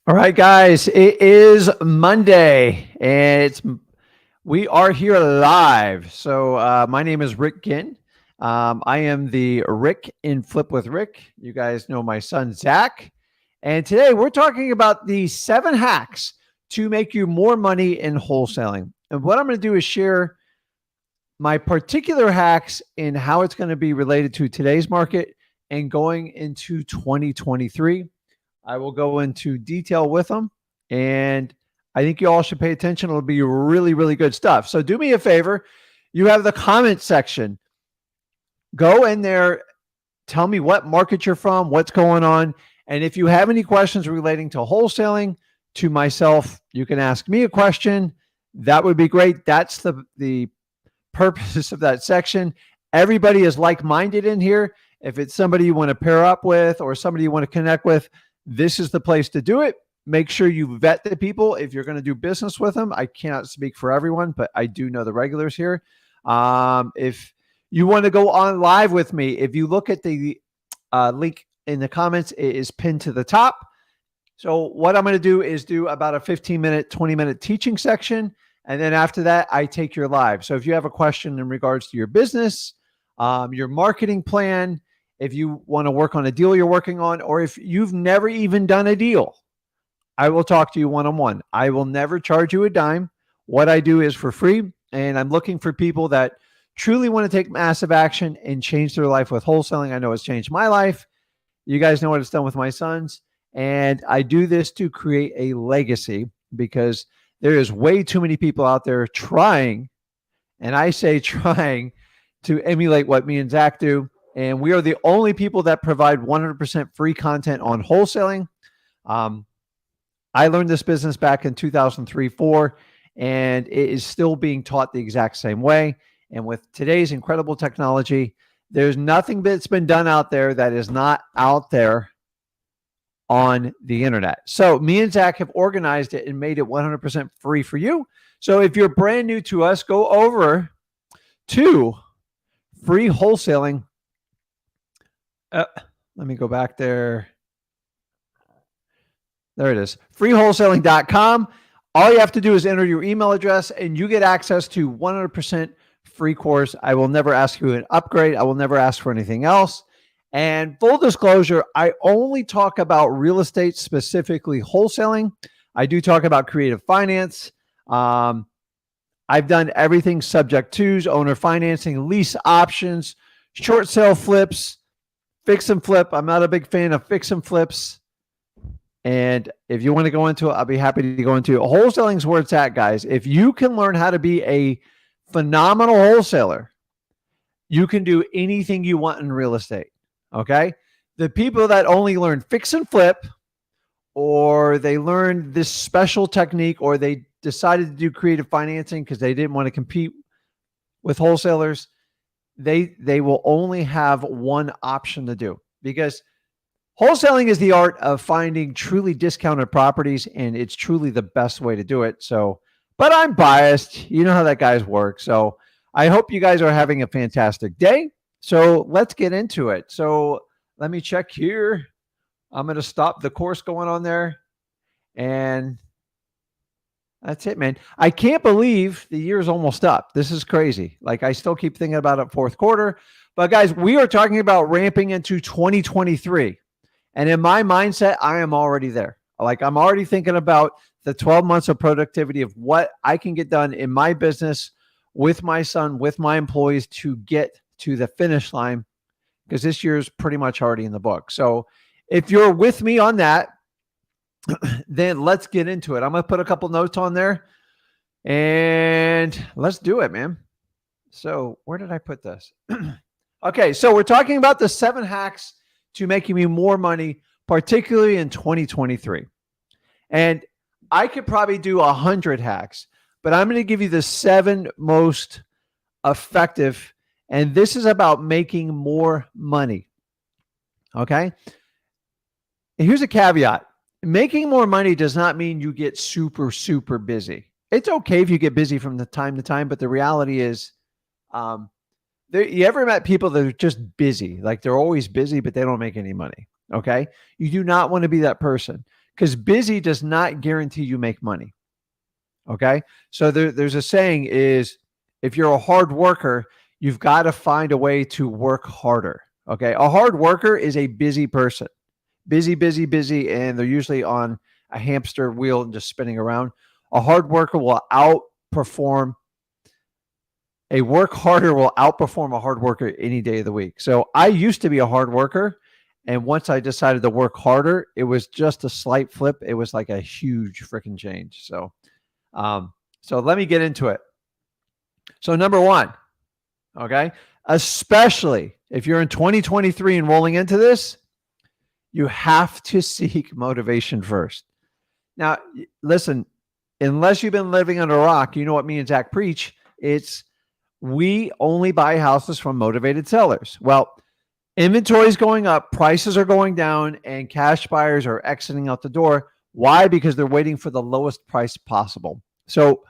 All right, guys, it is Monday and we are here live. So my name is Rick Ginn. I am the Rick in Flip with Rick. You guys know my son, Zach. And today we're talking about the 7 hacks to make you more money in wholesaling. And what I'm going to do is share my particular hacks and how it's going to be related to today's market and going into 2023. I will go into detail with them, and I think you all should pay attention. It'll be really, really good stuff. So do me a favor. You have the comment section. Go in there. Tell me what market you're from, what's going on. And if you have any questions relating to wholesaling, to myself, you can ask me a question. That would be great. That's the purpose of that section. Everybody is like-minded in here. If it's somebody you want to pair up with or somebody you want to connect with, this is the place to do it. Make sure you vet the people if you're going to do business with them. I cannot speak for everyone, but I do know the regulars here. If you want to go on live with me, if you look at the link in the comments, it is pinned to the top. So what I'm going to do is do about a 15-minute, 20-minute teaching section. And then after that, I take your live. So if you have a question in regards to your business, your marketing plan, if you want to work on a deal you're working on, or if you've never even done a deal, I will talk to you one-on-one. I will never charge you a dime. What I do is for free, and I'm looking for people that truly want to take massive action and change their life with wholesaling. I know it's changed my life. You guys know what it's done with my sons. And I do this to create a legacy because there is way too many people out there trying, and I say trying, to emulate what me and Zach do. And we are the only people that provide 100% free content on wholesaling. I learned this business back in 2003-4, and it is still being taught the exact same way. And with today's incredible technology, there's nothing that's been done out there that is not out there on the internet. So me and Zach have organized it and made it 100% free for you. So if you're brand new to us, go over to free wholesaling. Let me go back there. There it is. Freewholesaling.com. All you have to do is enter your email address and you get access to 100% free course. I will never ask you an upgrade. I will never ask for anything else. And full disclosure, I only talk about real estate, specifically wholesaling. I do talk about creative finance. I've done everything subject tos, owner financing, lease options, short sale flips, fix and flip. I'm not a big fan of fix and flips. And if you want to go into it, I'll be happy to go into it. Wholesaling is where it's at, guys. If you can learn how to be a phenomenal wholesaler, you can do anything you want in real estate. Okay. The people that only learn fix and flip, or they learned this special technique, or they decided to do creative financing because they didn't want to compete with wholesalers, they will only have one option to do, because wholesaling is the art of finding truly discounted properties, and it's truly the best way to do it. So, but I'm biased. You know how that guys work. So I hope you guys are having a fantastic day. So let's get into it. So let me check here. I'm going to stop the course going on there. And that's it, man. I can't believe the year is almost up. This is crazy. Like, I still keep thinking about it fourth quarter. But guys, we are talking about ramping into 2023. And in my mindset, I am already there. Like, I'm already thinking about the 12 months of productivity of what I can get done in my business with my son, with my employees, to get to the finish line, because this year is pretty much already in the book. So if you're with me on that, then let's get into it. I'm going to put a couple notes on there and let's do it, man. So where did I put this? Okay. So we're talking about the 7 hacks to making me more money, particularly in 2023. And I could probably do 100 hacks, but I'm going to give you the 7 most effective. And this is about making more money. Okay. And here's a caveat. Making more money does not mean you get super, super busy. It's okay if you get busy from the time to time, but the reality is, you ever met people that are just busy? Like, they're always busy, but they don't make any money. Okay. You do not want to be that person, because busy does not guarantee you make money. Okay. So there's a saying is, if you're a hard worker, you've got to find a way to work harder. Okay. A hard worker is a busy person. Busy, busy, busy. And they're usually on a hamster wheel and just spinning around. A hard worker will outperform a work harder will outperform a hard worker any day of the week. So I used to be a hard worker. And once I decided to work harder, it was just a slight flip. It was like a huge freaking change. So let me get into it. So number one, okay, especially if you're in 2023 and rolling into this, you have to seek motivation first. Now, listen, unless you've been living under a rock, you know what me and Zach preach. It's we only buy houses from motivated sellers. Well, inventory is going up, prices are going down, and cash buyers are exiting out the door. Why? Because they're waiting for the lowest price possible. So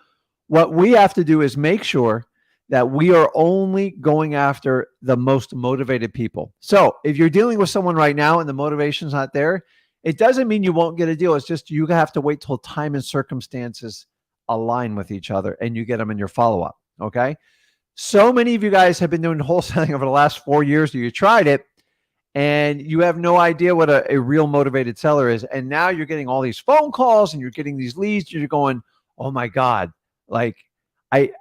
what we have to do is make sure that we are only going after the most motivated people. So if you're dealing with someone right now and the motivation's not there, it doesn't mean you won't get a deal. It's just you have to wait till time and circumstances align with each other and you get them in your follow-up, okay? So many of you guys have been doing wholesaling over the last 4 years. You tried it and you have no idea what a real motivated seller is. And now you're getting all these phone calls and you're getting these leads. You're going, oh my God, like I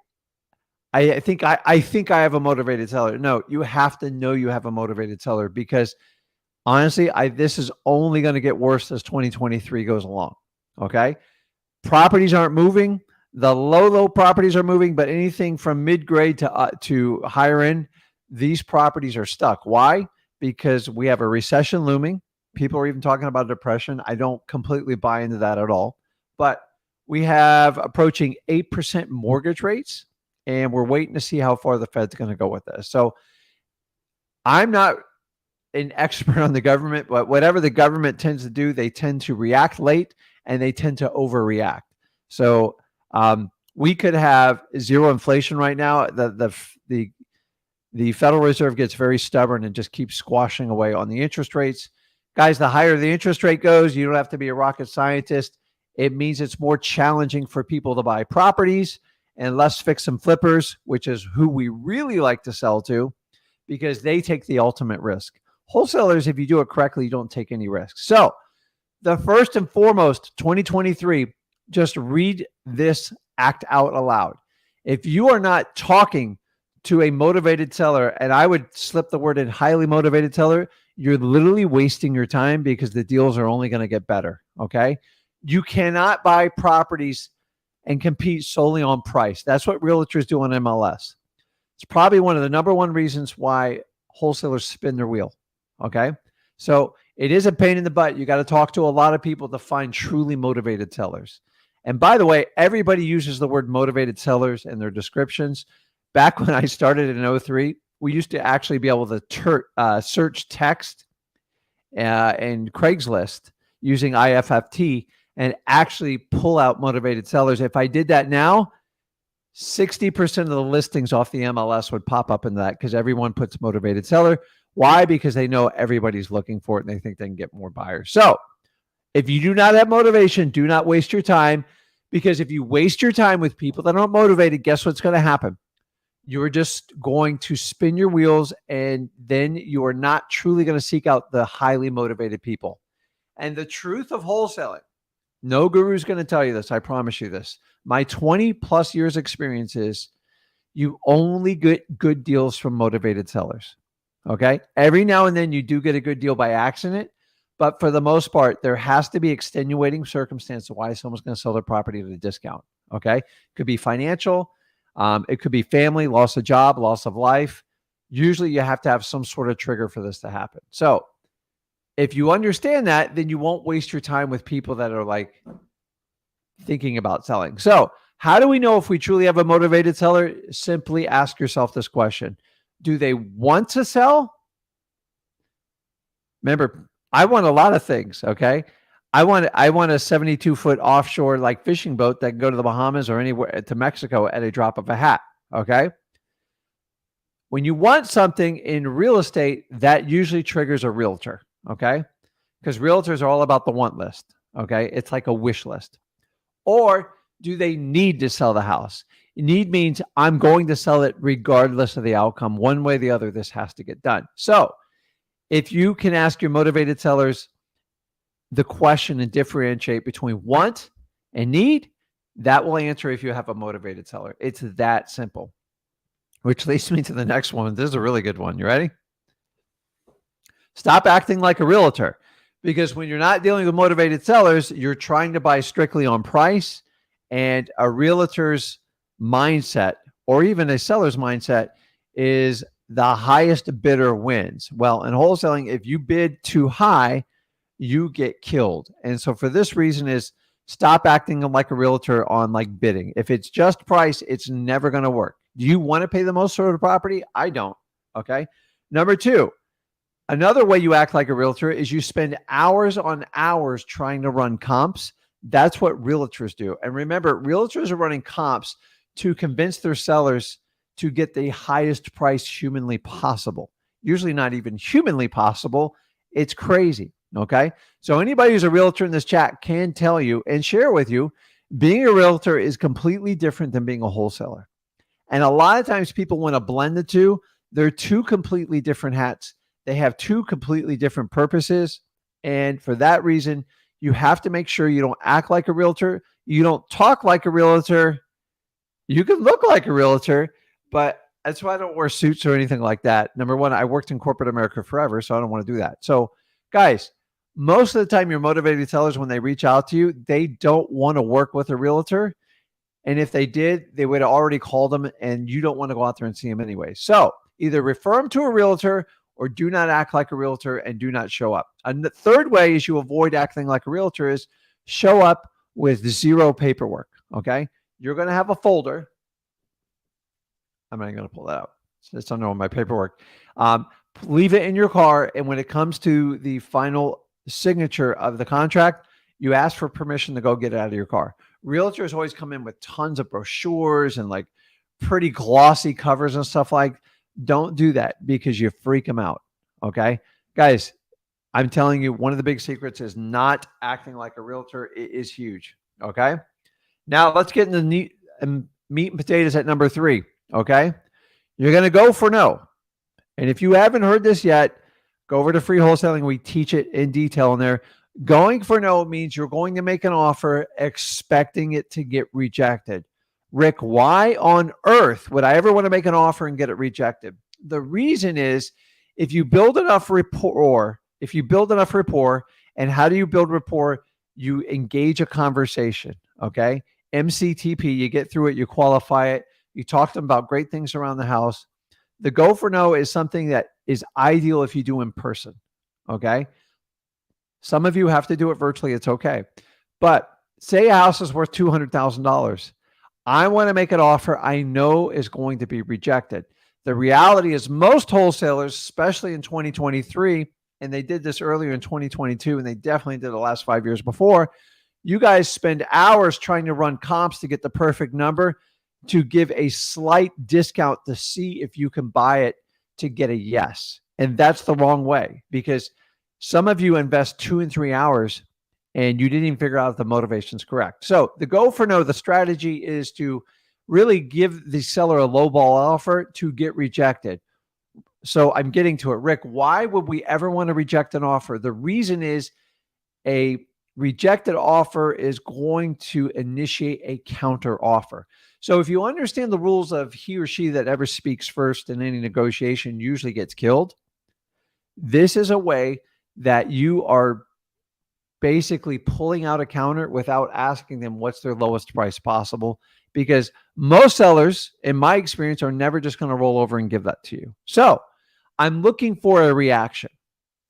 think I have a motivated seller. No, you have to know you have a motivated seller, because honestly, this is only going to get worse as 2023 goes along. Okay. Properties aren't moving. The low properties are moving, but anything from mid-grade to higher end, these properties are stuck. Why? Because we have a recession looming. People are even talking about depression. I don't completely buy into that at all, but we have approaching 8% mortgage rates, and we're waiting to see how far the Fed's going to go with this. So I'm not an expert on the government, but whatever the government tends to do, they tend to react late and they tend to overreact. So we could have zero inflation right now. The Federal Reserve gets very stubborn and just keeps squashing away on the interest rates. Guys, the higher the interest rate goes, you don't have to be a rocket scientist. It means it's more challenging for people to buy properties and less fix and flippers, which is who we really like to sell to, because they take the ultimate risk. Wholesalers, if you do it correctly, you don't take any risks. So the first and foremost, 2023, just read this act out aloud. If you are not talking to a motivated seller, and I would slip the word in highly motivated seller, you're literally wasting your time, because the deals are only going to get better. Okay. You cannot buy properties and compete solely on price. That's what realtors do on MLS. It's probably one of the number one reasons why wholesalers spin their wheel. Okay. So it is a pain in the butt. You got to talk to a lot of people to find truly motivated sellers. And by the way, everybody uses the word motivated sellers in their descriptions. Back when I started in 2003, we used to actually be able to search text and Craigslist using IFFT and actually pull out motivated sellers. If I did that now, 60% of the listings off the MLS would pop up in that, because everyone puts motivated seller. Why? Because they know everybody's looking for it and they think they can get more buyers. So if you do not have motivation, do not waste your time, because if you waste your time with people that aren't motivated, guess what's going to happen? You're just going to spin your wheels, and then you are not truly going to seek out the highly motivated people. And the truth of wholesaling, no guru is going to tell you this. I promise you this. My 20 plus years experience is you only get good deals from motivated sellers. Okay. Every now and then you do get a good deal by accident, but for the most part, there has to be extenuating circumstance of why someone's going to sell their property at a discount. Okay. It could be financial. It could be family, loss of job, loss of life. Usually you have to have some sort of trigger for this to happen. So if you understand that, then you won't waste your time with people that are like thinking about selling. So how do we know if we truly have a motivated seller? Simply ask yourself this question. Do they want to sell? Remember, I want a lot of things, okay? I want a 72-foot offshore like fishing boat that can go to the Bahamas or anywhere to Mexico at a drop of a hat, okay? When you want something in real estate, that usually triggers a realtor, okay? Because realtors are all about the want list, Okay. It's like a wish list. Or do they need to sell the house? Need means I'm going to sell it regardless of the outcome. One way or the other, this has to get done. So if you can ask your motivated sellers the question and differentiate between want and need, that will answer if you have a motivated seller. It's that simple. Which leads me to the next one. This is a really good one. You ready? Stop acting like a realtor. Because when you're not dealing with motivated sellers, you're trying to buy strictly on price. And a realtor's mindset, or even a seller's mindset, is the highest bidder wins. Well, in wholesaling, if you bid too high, you get killed. And so for this reason is stop acting like a realtor on like bidding. If it's just price, it's never going to work. Do you want to pay the most for the property? I don't. Okay. Number two, another way you act like a realtor is you spend hours on hours trying to run comps. That's what realtors do. And remember, realtors are running comps to convince their sellers to get the highest price humanly possible. Usually not even humanly possible. It's crazy. Okay. So anybody who's a realtor in this chat can tell you and share with you, being a realtor is completely different than being a wholesaler. And a lot of times people want to blend the two. They're two completely different hats. They have two completely different purposes. And for that reason, you have to make sure you don't act like a realtor. You don't talk like a realtor. You can look like a realtor, but that's why I don't wear suits or anything like that. Number one, I worked in corporate America forever, so I don't want to do that. So guys, most of the time your motivated sellers, when they reach out to you, they don't want to work with a realtor. And if they did, they would have already called them, and you don't want to go out there and see them anyway. So either refer them to a realtor or do not act like a realtor and do not show up. And the third way is you avoid acting like a realtor is show up with zero paperwork. Okay. You're going to have a folder. I'm not going to pull that out. It's under my paperwork. Leave it in your car. And when it comes to the final signature of the contract, you ask for permission to go get it out of your car. Realtors always come in with tons of brochures and like pretty glossy covers and stuff like. Don't do that because you freak them out. Okay. Guys, I'm telling you, one of the big secrets is not acting like a realtor. It is huge. Okay. Now let's get into meat and potatoes at number 3. Okay. You're going to go for no. And if you haven't heard this yet, go over to Free Wholesaling. We teach it in detail in there. Going for no means you're going to make an offer expecting it to get rejected. Rick, why on earth would I ever want to make an offer and get it rejected? The reason is if you build enough rapport, and how do you build rapport? You engage a conversation, okay? MCTP, you get through it, you qualify it, you talk to them about great things around the house. The go for no is something that is ideal if you do in person, okay? Some of you have to do it virtually, it's okay. But say a house is worth $200,000. I want to make an offer I know is going to be rejected. The reality is most wholesalers, especially in 2023, and they did this earlier in 2022, and they definitely did the last 5 years before, you guys spend hours trying to run comps to get the perfect number to give a slight discount to see if you can buy it to get a yes. And that's the wrong way because some of you invest 2 and 3 hours and you didn't even figure out if the motivation is correct. So the go for no, the strategy is to really give the seller a lowball offer to get rejected. So I'm getting to it. Rick, why would we ever want to reject an offer? The reason is a rejected offer is going to initiate a counter offer. So if you understand the rules of he or she that ever speaks first in any negotiation usually gets killed, this is a way that you are basically pulling out a counter without asking them what's their lowest price possible, because most sellers, in my experience, are never just going to roll over and give that to you. So I'm looking for a reaction.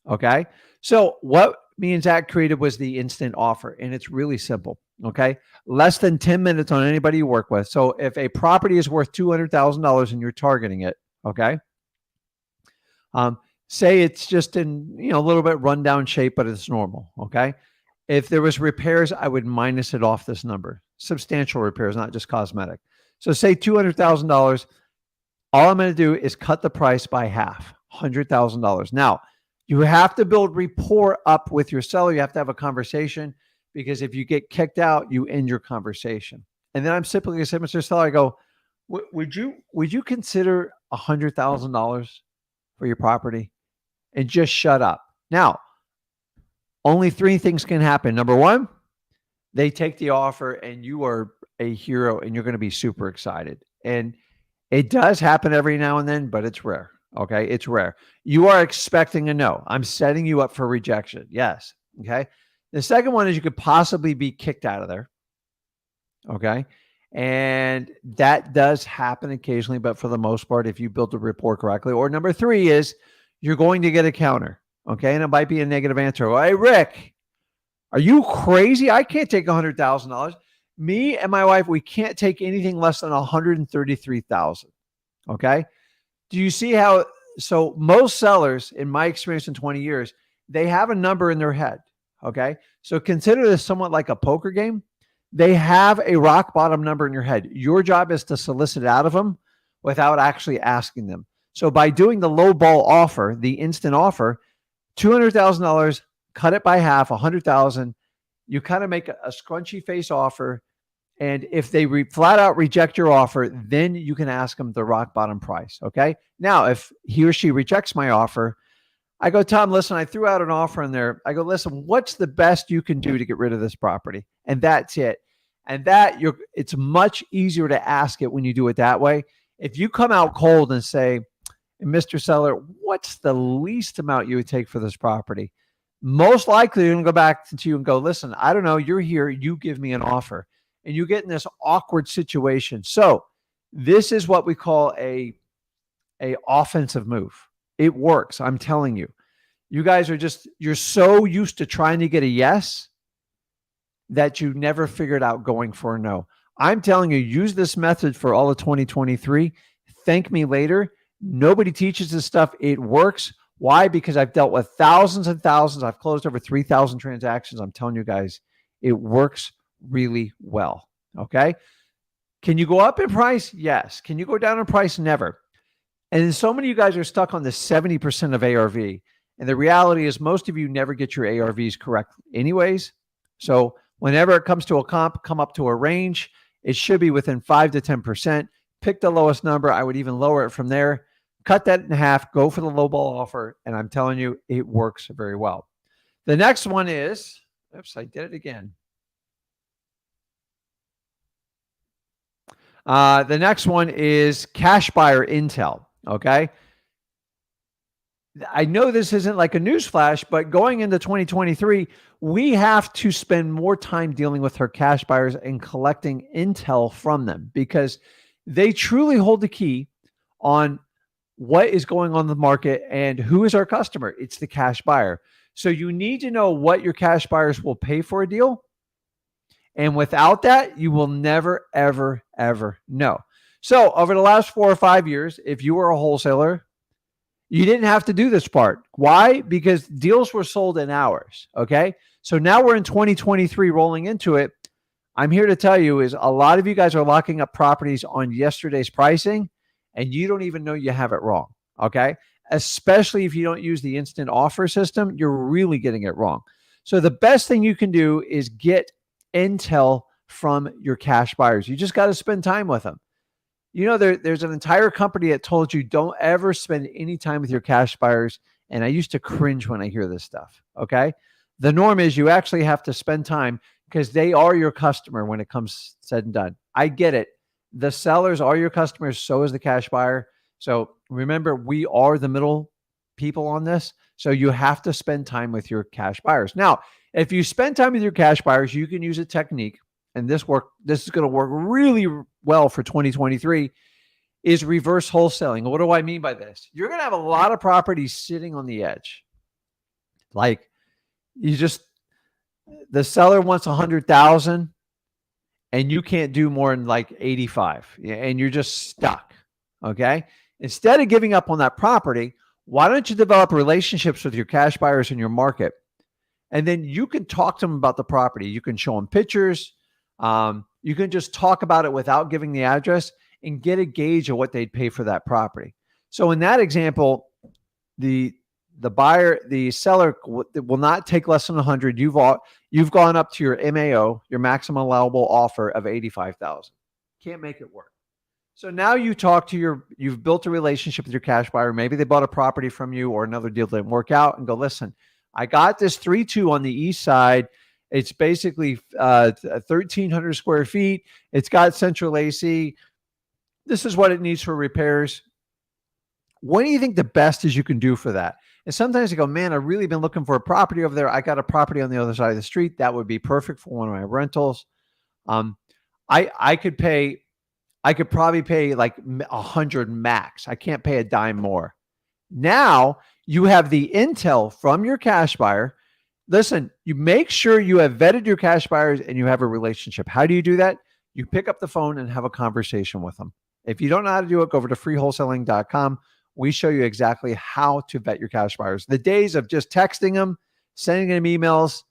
Okay. So what me and Zach created was the instant offer, and it's really simple. Okay. Less than 10 minutes on anybody you work with. So if a property is worth $200,000 and you're targeting it, okay. Say it's just in, a little bit rundown shape, but it's normal. Okay. If there was repairs, I would minus it off this number. Substantial repairs, not just cosmetic. So say $200,000. All I'm going to do is cut the price by half, $100,000. Now, you have to build rapport up with your seller. You have to have a conversation because if you get kicked out, you end your conversation. And then I'm simply going to say, Mr. Seller, I go, would you consider $100,000 for your property? And just shut up. Now, only three things can happen. Number one, they take the offer and you are a hero and you're going to be super excited. And it does happen every now and then, but it's rare. Okay. It's rare. You are expecting a no. I'm setting you up for rejection. Yes. Okay. The second one is you could possibly be kicked out of there. Okay. And that does happen occasionally, but for the most part, if you build the rapport correctly. Or number three is you're going to get a counter. Okay. And it might be a negative answer. Well, hey, Rick, are you crazy? I can't take $100,000. Me and my wife, we can't take anything less than $133,000. Okay. Do you see how? So most sellers, in my experience in 20 years, they have a number in their head. Okay. So consider this somewhat like a poker game. They have a rock bottom number in your head. Your job is to solicit it out of them without actually asking them. So by doing the low ball offer, the instant offer, $200,000, cut it by half, $100,000, you kind of make a scrunchy face offer. And if they flat out reject your offer, then you can ask them the rock bottom price. Okay. Now, if he or she rejects my offer, I go, Tom, listen, I threw out an offer in there. I go, listen, what's the best you can do to get rid of this property? And that's it. And it's much easier to ask it when you do it that way. If you come out cold and say, Mr. Seller, what's the least amount you would take for this property? Most likely you're going to go back to you and go, listen, I don't know. You're here. You give me an offer. And you get in this awkward situation. So this is what we call a offensive move. It works. I'm telling you. You guys you're so used to trying to get a yes that you never figured out going for a no. I'm telling you, use this method for all of 2023. Thank me later. Nobody teaches this stuff. It works. Why? Because I've dealt with thousands and thousands. I've closed over 3,000 transactions. I'm telling you guys, it works really well. Okay. Can you go up in price? Yes. Can you go down in price? Never. And so many of you guys are stuck on the 70% of ARV. And the reality is most of you never get your ARVs correct anyways. So whenever it comes to a comp, come up to a range, it should be within 5 to 10%. Pick the lowest number. I would even lower it from there. Cut that in half. Go for the low ball offer. And I'm telling you, it works very well. The next one is, oops, I did it again. The next one is cash buyer intel. Okay. I know this isn't like a news flash, but going into 2023, we have to spend more time dealing with our cash buyers and collecting intel from them because they truly hold the key on what is going on in the market and who is our customer. It's the cash buyer. So you need to know what your cash buyers will pay for a deal. And without that, you will never, ever, ever know. So over the last 4 or 5 years, if you were a wholesaler, you didn't have to do this part. Why? Because deals were sold in hours. Okay. So now we're in 2023 rolling into it. I'm here to tell you is a lot of you guys are locking up properties on yesterday's pricing and you don't even know you have it wrong. Okay. Especially if you don't use the instant offer system, you're really getting it wrong. So the best thing you can do is get intel from your cash buyers. You just got to spend time with them. You know, there's an entire company that told you don't ever spend any time with your cash buyers. And I used to cringe when I hear this stuff. Okay. The norm is you actually have to spend time because they are your customer when it comes said and done. I get it. The sellers are your customers. So is the cash buyer. So remember, we are the middle people on this. So you have to spend time with your cash buyers. Now, if you spend time with your cash buyers, you can use a technique. And this is going to work really well for 2023, is reverse wholesaling. What do I mean by this? You're going to have a lot of properties sitting on the edge. Like the seller wants 100,000 and you can't do more than like 85 and you're just stuck. Okay. Instead of giving up on that property, why don't you develop relationships with your cash buyers in your market? And then you can talk to them about the property. You can show them pictures. You can just talk about it without giving the address and get a gauge of what they'd pay for that property. So in that example, the the seller will not take less than 100. You've gone up to your MAO, your maximum allowable offer of 85,000. Can't make it work. So now you've built a relationship with your cash buyer. Maybe they bought a property from you or another deal didn't work out, and go, listen, I got this 3-2 on the east side. It's basically 1,300 square feet. It's got central AC. This is what it needs for repairs. What do you think the best is you can do for that? And sometimes you go, man, I've really been looking for a property over there. I got a property on the other side of the street. That would be perfect for one of my rentals. I could probably pay like 100 max. I can't pay a dime more. Now you have the intel from your cash buyer. Listen, you make sure you have vetted your cash buyers and you have a relationship. How do you do that? You pick up the phone and have a conversation with them. If you don't know how to do it, go over to freewholesaling.com. We show you exactly how to vet your cash buyers. The days of just texting them, sending them emails,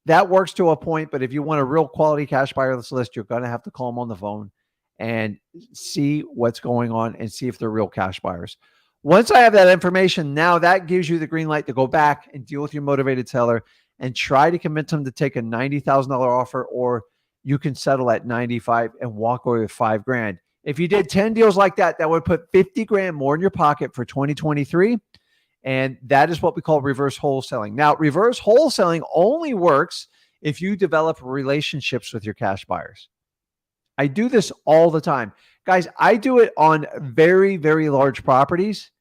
that works to a point. But if you want a real quality cash buyer list, you're going to have to call them on the phone and see what's going on and see if they're real cash buyers. Once I have that information, now that gives you the green light to go back and deal with your motivated seller and try to convince them to take a $90,000 offer, or you can settle at 95 and walk away with $5,000. If you did 10 deals like that, that would put 50 grand more in your pocket for 2023. And that is what we call reverse wholesaling. Now, reverse wholesaling only works if you develop relationships with your cash buyers. I do this all the time. Guys, I do it on very, very large properties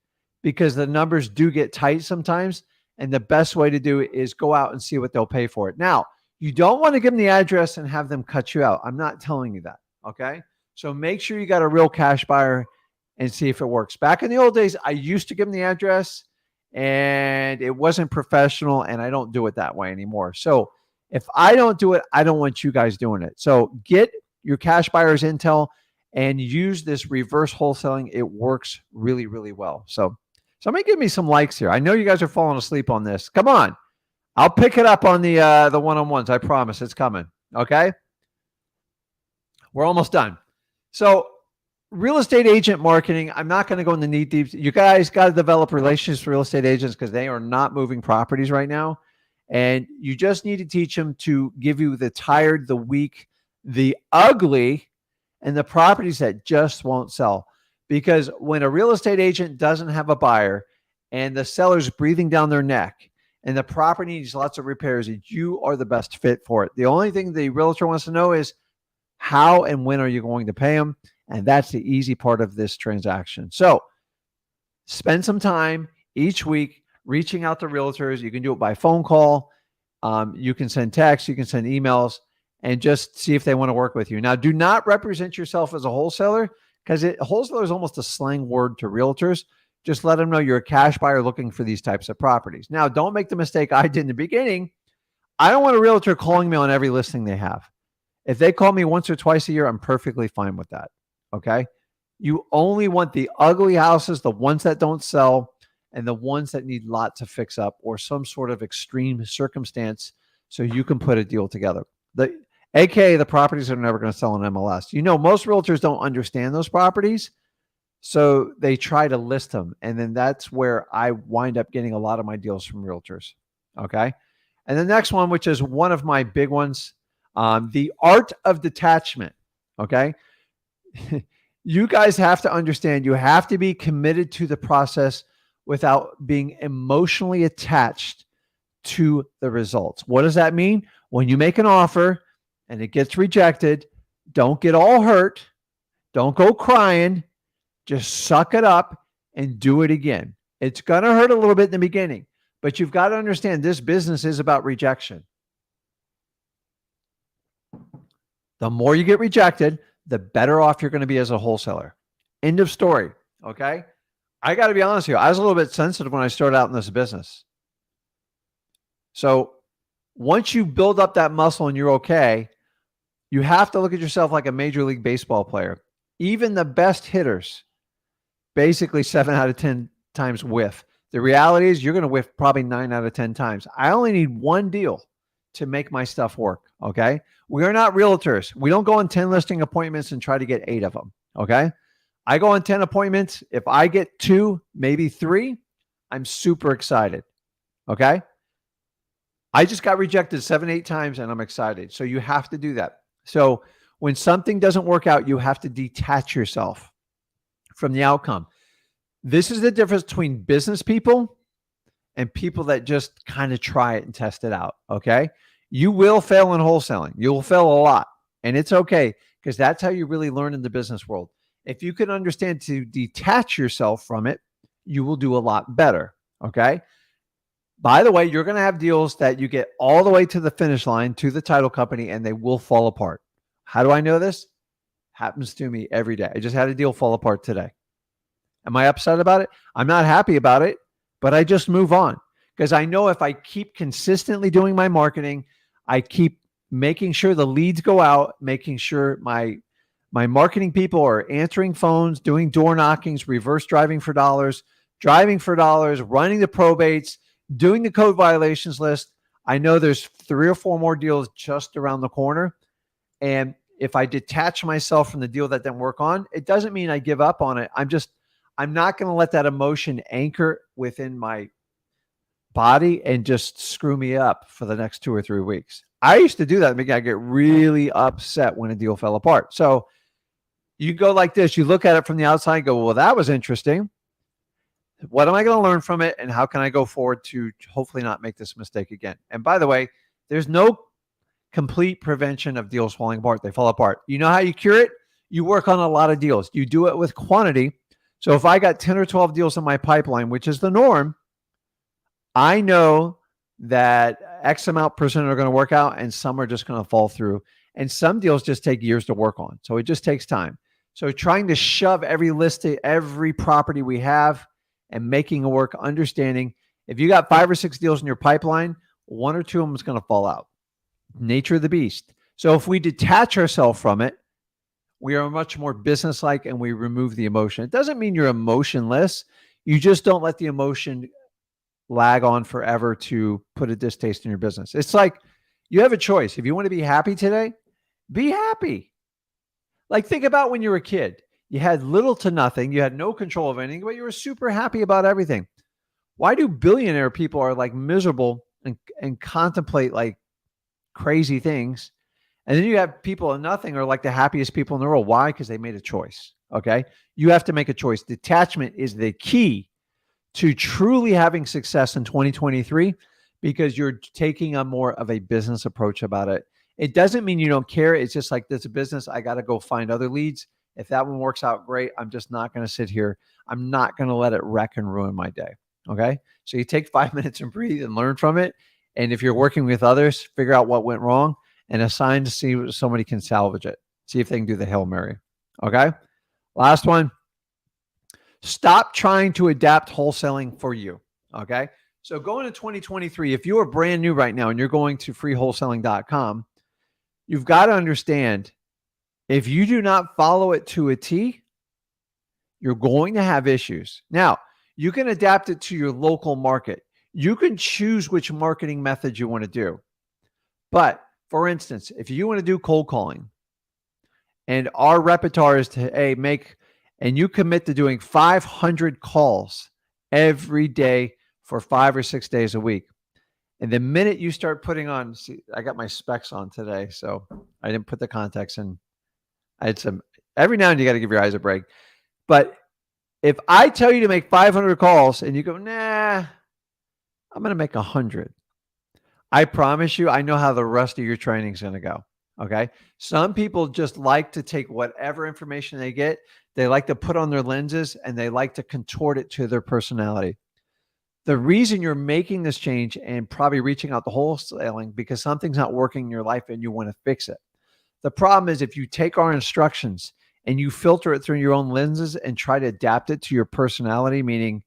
because the numbers do get tight sometimes. And the best way to do it is go out and see what they'll pay for it. Now, you don't want to give them the address and have them cut you out. I'm not telling you that. Okay. So make sure you got a real cash buyer and see if it works. Back in the old days, I used to give them the address and it wasn't professional, and I don't do it that way anymore. So if I don't do it, I don't want you guys doing it. So get your cash buyers intel and use this reverse wholesaling. It works really, really well. So somebody give me some likes here. I know you guys are falling asleep on this. Come on. I'll pick it up on the one-on-ones. I promise it's coming. Okay. We're almost done. So real estate agent marketing, I'm not going to go into knee deep. You guys got to develop relationships with real estate agents because they are not moving properties right now. And you just need to teach them to give you the tired, the weak, the ugly, and the properties that just won't sell. Because when a real estate agent doesn't have a buyer and the seller's breathing down their neck and the property needs lots of repairs, you are the best fit for it. The only thing the realtor wants to know is how and when are you going to pay them? And that's the easy part of this transaction. So spend some time each week reaching out to realtors. You can do it by phone call. You can send texts. You can send emails. And just see if they want to work with you. Now, do not represent yourself as a wholesaler, because wholesaler is almost a slang word to realtors. Just let them know you're a cash buyer looking for these types of properties. Now, don't make the mistake I did in the beginning. I don't want a realtor calling me on every listing they have. If they call me once or twice a year, I'm perfectly fine with that. Okay. You only want the ugly houses, the ones that don't sell, and the ones that need lots of fix up or some sort of extreme circumstance so you can put a deal together. AKA the properties that are never going to sell on MLS. You know, most realtors don't understand those properties, so they try to list them. And then that's where I wind up getting a lot of my deals from realtors. Okay. And the next one, which is one of my big ones, the art of detachment. Okay. You guys have to understand, you have to be committed to the process without being emotionally attached to the results. What does that mean? When you make an offer and it gets rejected, don't get all hurt. Don't go crying. Just suck it up and do it again. It's going to hurt a little bit in the beginning, but you've got to understand this business is about rejection. The more you get rejected, the better off you're going to be as a wholesaler. End of story. Okay. I got to be honest with you. I was a little bit sensitive when I started out in this business. So once you build up that muscle and you're okay, you have to look at yourself like a Major League Baseball player. Even the best hitters, basically 7 out of 10 times whiff. The reality is you're going to whiff probably 9 out of 10 times. I only need one deal to make my stuff work. Okay. We are not realtors. We don't go on 10 listing appointments and try to get 8 of them. Okay. I go on 10 appointments. If I get 2, maybe 3, I'm super excited. Okay. I just got rejected 7, 8 times and I'm excited. So you have to do that. So when something doesn't work out, you have to detach yourself from the outcome. This is the difference between business people and people that just kind of try it and test it out. Okay. You will fail in wholesaling. You'll fail a lot. And it's okay because that's how you really learn in the business world. If you can understand to detach yourself from it, you will do a lot better. Okay. By the way, you're going to have deals that you get all the way to the finish line to the title company and they will fall apart. How do I know this? Happens to me every day. I just had a deal fall apart today. Am I upset about it? I'm not happy about it, but I just move on because I know if I keep consistently doing my marketing, I keep making sure the leads go out, making sure my marketing people are answering phones, doing door knockings, reverse driving for dollars, running the probates, doing the code violations list. I know there's 3 or 4 more deals just around the corner. And if I detach myself from the deal that didn't work on, it doesn't mean I give up on it. I'm not going to let that emotion anchor within my body and just screw me up for the next 2 or 3 weeks. I used to do that. I get really upset when a deal fell apart. So you go like this, you look at it from the outside and go, well, that was interesting. What am I going to learn from it? And how can I go forward to hopefully not make this mistake again? And by the way, there's no complete prevention of deals falling apart. They fall apart. You know how you cure it? You work on a lot of deals. You do it with quantity. So if I got 10 or 12 deals in my pipeline, which is the norm, I know that X amount percent are going to work out and some are just going to fall through. And some deals just take years to work on. So it just takes time. So trying to shove every list, every property we have and making it work, understanding if you got 5 or 6 deals in your pipeline, 1 or 2 of them is going to fall out. Nature of the beast. So if we detach ourselves from it, we are much more businesslike and we remove the emotion. It doesn't mean you're emotionless. You just don't let the emotion lag on forever to put a distaste in your business. It's like you have a choice. If you want to be happy today, be happy. Like think about when you were a kid. You had little to nothing. You had no control of anything, but you were super happy about everything. Why do billionaire people are like miserable and contemplate like crazy things? And then you have people in nothing are like the happiest people in the world. Why? Because they made a choice. Okay. You have to make a choice. Detachment is the key to truly having success in 2023 because you're taking a more of a business approach about it. It doesn't mean you don't care. It's just like, this is a business. I got to go find other leads. If that one works out, great. I'm just not going to sit here. I'm not going to let it wreck and ruin my day. Okay. So you take 5 minutes and breathe and learn from it. And if you're working with others, figure out what went wrong and assign to see if somebody can salvage it. See if they can do the Hail Mary. Okay. Last one. Stop trying to adapt wholesaling for you. Okay. So going to 2023, if you are brand new right now and you're going to freewholesaling.com, you've got to understand if you do not follow it to a T, you're going to have issues. Now, you can adapt it to your local market. You can choose which marketing method you want to do. But for instance, if you want to do cold calling and our repertoire is to make, and you commit to doing 500 calls every day for 5 or 6 days a week. And the minute you start putting on, see, I got my specs on today, so I didn't put the contacts in. I had some, every now and then you got to give your eyes a break. But if I tell you to make 500 calls and you go, nah, I'm going to make 100. I promise you, I know how the rest of your training is going to go. Okay. Some people just like to take whatever information they get. They like to put on their lenses and they like to contort it to their personality. The reason you're making this change and probably reaching out to wholesaling because something's not working in your life and you want to fix it. The problem is if you take our instructions and you filter it through your own lenses and try to adapt it to your personality, meaning,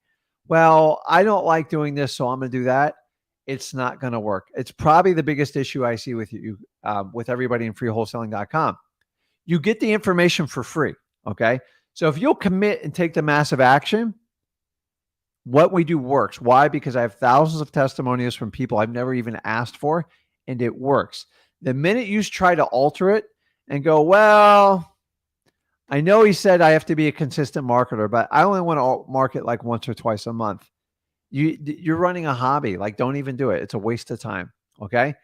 well, I don't like doing this, so I'm going to do that. It's not going to work. It's probably the biggest issue I see with you, with everybody in freewholesaling.com. You get the information for free. Okay. So if you'll commit and take the massive action, what we do works. Why? Because I have thousands of testimonials from people I've never even asked for, and it works. The minute you try to alter it and go, well, I know he said I have to be a consistent marketer, but I only want to market like once or twice a month. You're running a hobby. Like, don't even do it. It's a waste of time. Okay.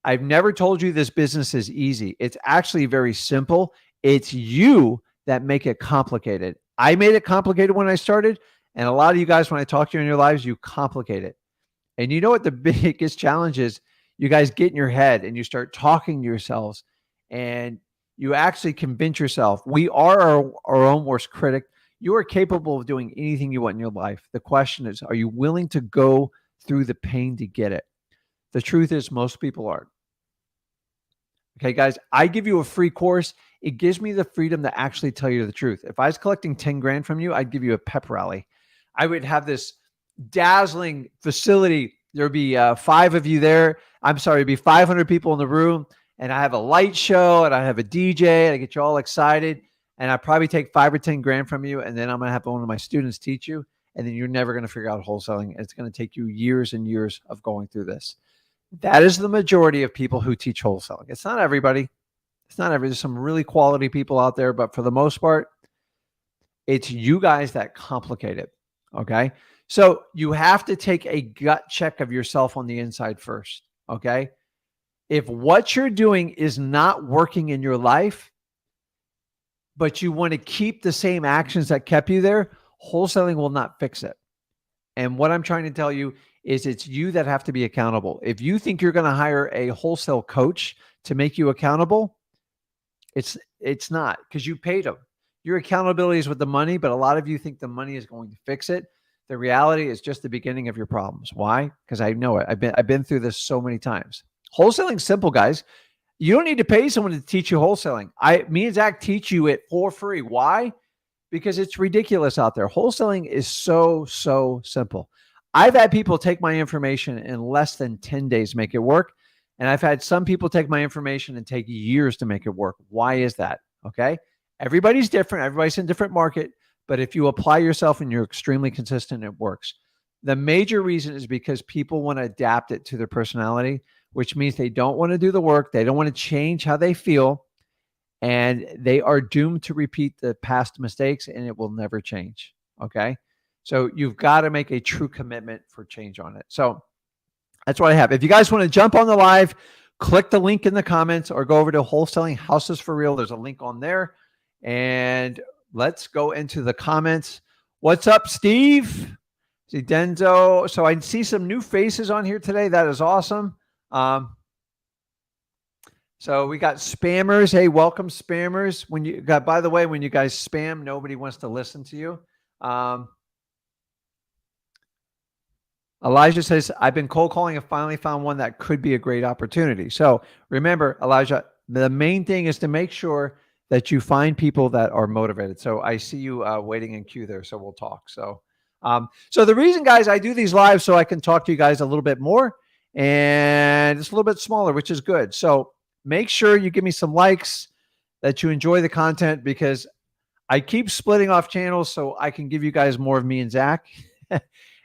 I've never told you this business is easy. It's actually very simple. It's you that make it complicated. I made it complicated when I started. And a lot of you guys, when I talk to you in your lives, you complicate it. And you know what the biggest challenge is? You guys get in your head and you start talking to yourselves and you actually convince yourself we are our own worst critic. You are capable of doing anything you want in your life. The question is, are you willing to go through the pain to get it? The truth is, most people aren't. Okay, guys, I give you a free course. It gives me the freedom to actually tell you the truth. If I was collecting 10 grand from you, I'd give you a pep rally. I would have this dazzling facility. There'd be 5 of you there. I'm sorry, it'd be 500 people in the room. And I have a light show and I have a DJ and I get you all excited. And I probably take 5 or 10 grand from you. And then I'm going to have one of my students teach you. And then you're never going to figure out wholesaling. It's going to take you years and years of going through this. That is the majority of people who teach wholesaling. It's not everybody. It's not everybody. There's some really quality people out there, but for the most part, it's you guys that complicate it. Okay. So you have to take a gut check of yourself on the inside first. Okay. If what you're doing is not working in your life, but you want to keep the same actions that kept you there, wholesaling will not fix it. And what I'm trying to tell you is it's you that have to be accountable. If you think you're going to hire a wholesale coach to make you accountable, it's not, because you paid them. Your accountability is with the money, but a lot of you think the money is going to fix it. The reality is just the beginning of your problems. Why? Because I know it. I've been through this so many times. Wholesaling's simple, guys. You don't need to pay someone to teach you wholesaling. Me and Zach teach you it for free. Why? Because it's ridiculous out there. Wholesaling is so simple. I've had people take my information in less than 10 days, make it work. And I've had some people take my information and take years to make it work. Why is that? Okay. Everybody's different. Everybody's in a different market. But if you apply yourself and you're extremely consistent, it works. The major reason is because people want to adapt it to their personality, which means they don't want to do the work. They don't want to change how they feel. And they are doomed to repeat the past mistakes, and it will never change. Okay. So you've got to make a true commitment for change on it. So that's what I have. If you guys want to jump on the live, click the link in the comments or go over to Wholesaling Houses for Real. There's a link on there. And let's go into the comments. What's up, Steve? See Denzo. So I see some new faces on here today. That is awesome. So we got spammers. Hey, welcome, spammers. By the way, when you guys spam, nobody wants to listen to you. Elijah says, I've been cold calling and finally found one that could be a great opportunity. So remember, Elijah, the main thing is to make sure that you find people that are motivated. So I see you waiting in queue there. So we'll talk. So the reason, guys, I do these lives so I can talk to you guys a little bit more, and it's a little bit smaller, which is good. So make sure you give me some likes, that you enjoy the content, because I keep splitting off channels so I can give you guys more of me and Zach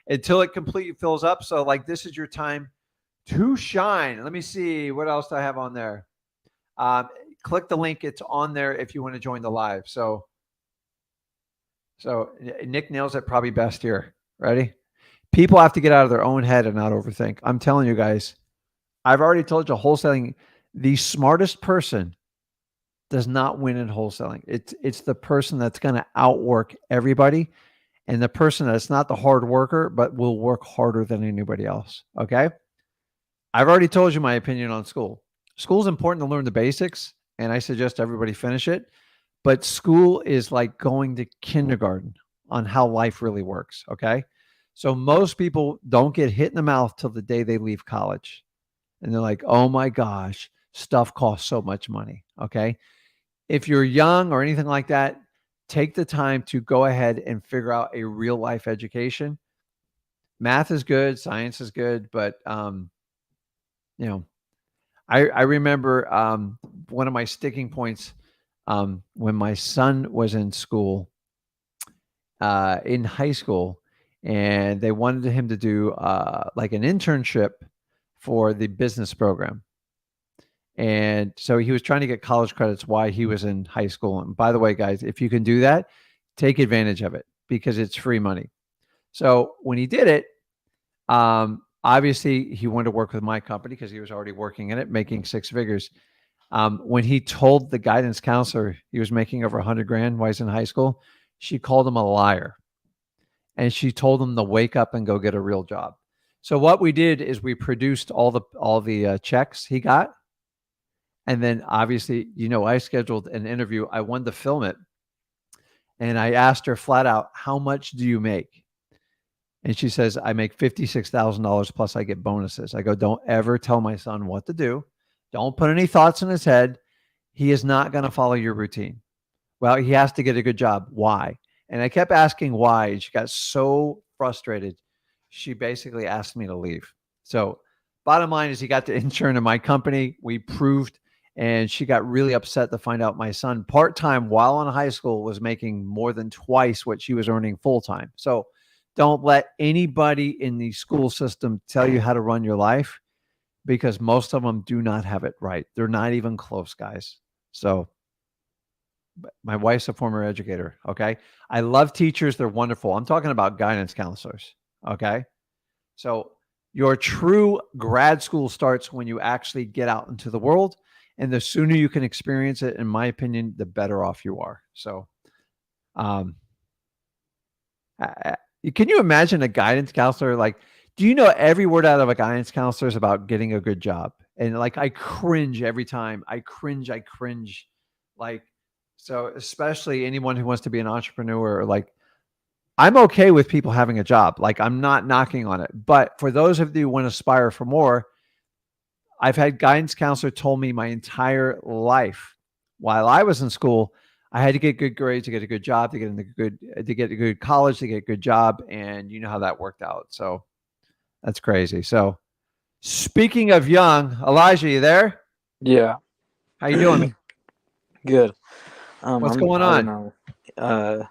until it completely fills up. So like, this is your time to shine. Let me see. What else do I have on there? Click the link. It's on there if you want to join the live. So Nick nails it probably best here. Ready? People have to get out of their own head and not overthink. I'm telling you guys, I've already told you, wholesaling, the smartest person does not win in wholesaling. It's the person that's going to outwork everybody, and the person that's not the hard worker, but will work harder than anybody else. Okay. I've already told you my opinion on school. School is important to learn the basics, and I suggest everybody finish it. But school is like going to kindergarten on how life really works. Okay. So most people don't get hit in the mouth till the day they leave college. And they're like, oh my gosh, stuff costs so much money. Okay. If you're young or anything like that, take the time to go ahead and figure out a real life education. Math is good. Science is good. But, I remember one of my sticking points when my son was in school, in high school, and they wanted him to do like an internship for the business program. And so he was trying to get college credits while he was in high school. And by the way, guys, if you can do that, take advantage of it because it's free money. So when he did it, Obviously, he wanted to work with my company because he was already working in it, making six figures. When he told the guidance counselor he was making over 100 grand while he's in high school, she called him a liar, and she told him to wake up and go get a real job. So what we did is we produced all the checks he got, and then obviously, I scheduled an interview. I wanted to film it, and I asked her flat out, "How much do you make?" And she says, "I make $56,000 plus I get bonuses." I go, "Don't ever tell my son what to do. Don't put any thoughts in his head. He is not going to follow your routine. Well, he has to get a good job. Why?" And I kept asking why. And she got so frustrated. She basically asked me to leave. So, bottom line is, he got the intern in my company. We proved, and she got really upset to find out my son, part time while in high school, was making more than twice what she was earning full time. So, don't let anybody in the school system tell you how to run your life, because most of them do not have it right. They're not even close, guys. So, my wife's a former educator. Okay. I love teachers. They're wonderful. I'm talking about guidance counselors. Okay. So, your true grad school starts when you actually get out into the world. And the sooner you can experience it, in my opinion, the better off you are. So, um, can you imagine a guidance counselor? Like, do you know every word out of a guidance counselor is about getting a good job? And like, I cringe every time. I cringe. Like, so especially anyone who wants to be an entrepreneur, like, I'm okay with people having a job. Like, I'm not knocking on it. But for those of you who want to aspire for more, I've had guidance counselor told me my entire life while I was in school, I had to get good grades to get a good job, to get a good college, to get a good job. And you know how that worked out. So that's crazy. So speaking of young, Elijah, you there? Yeah. How you doing? Good. What's I'm going I don't on? know.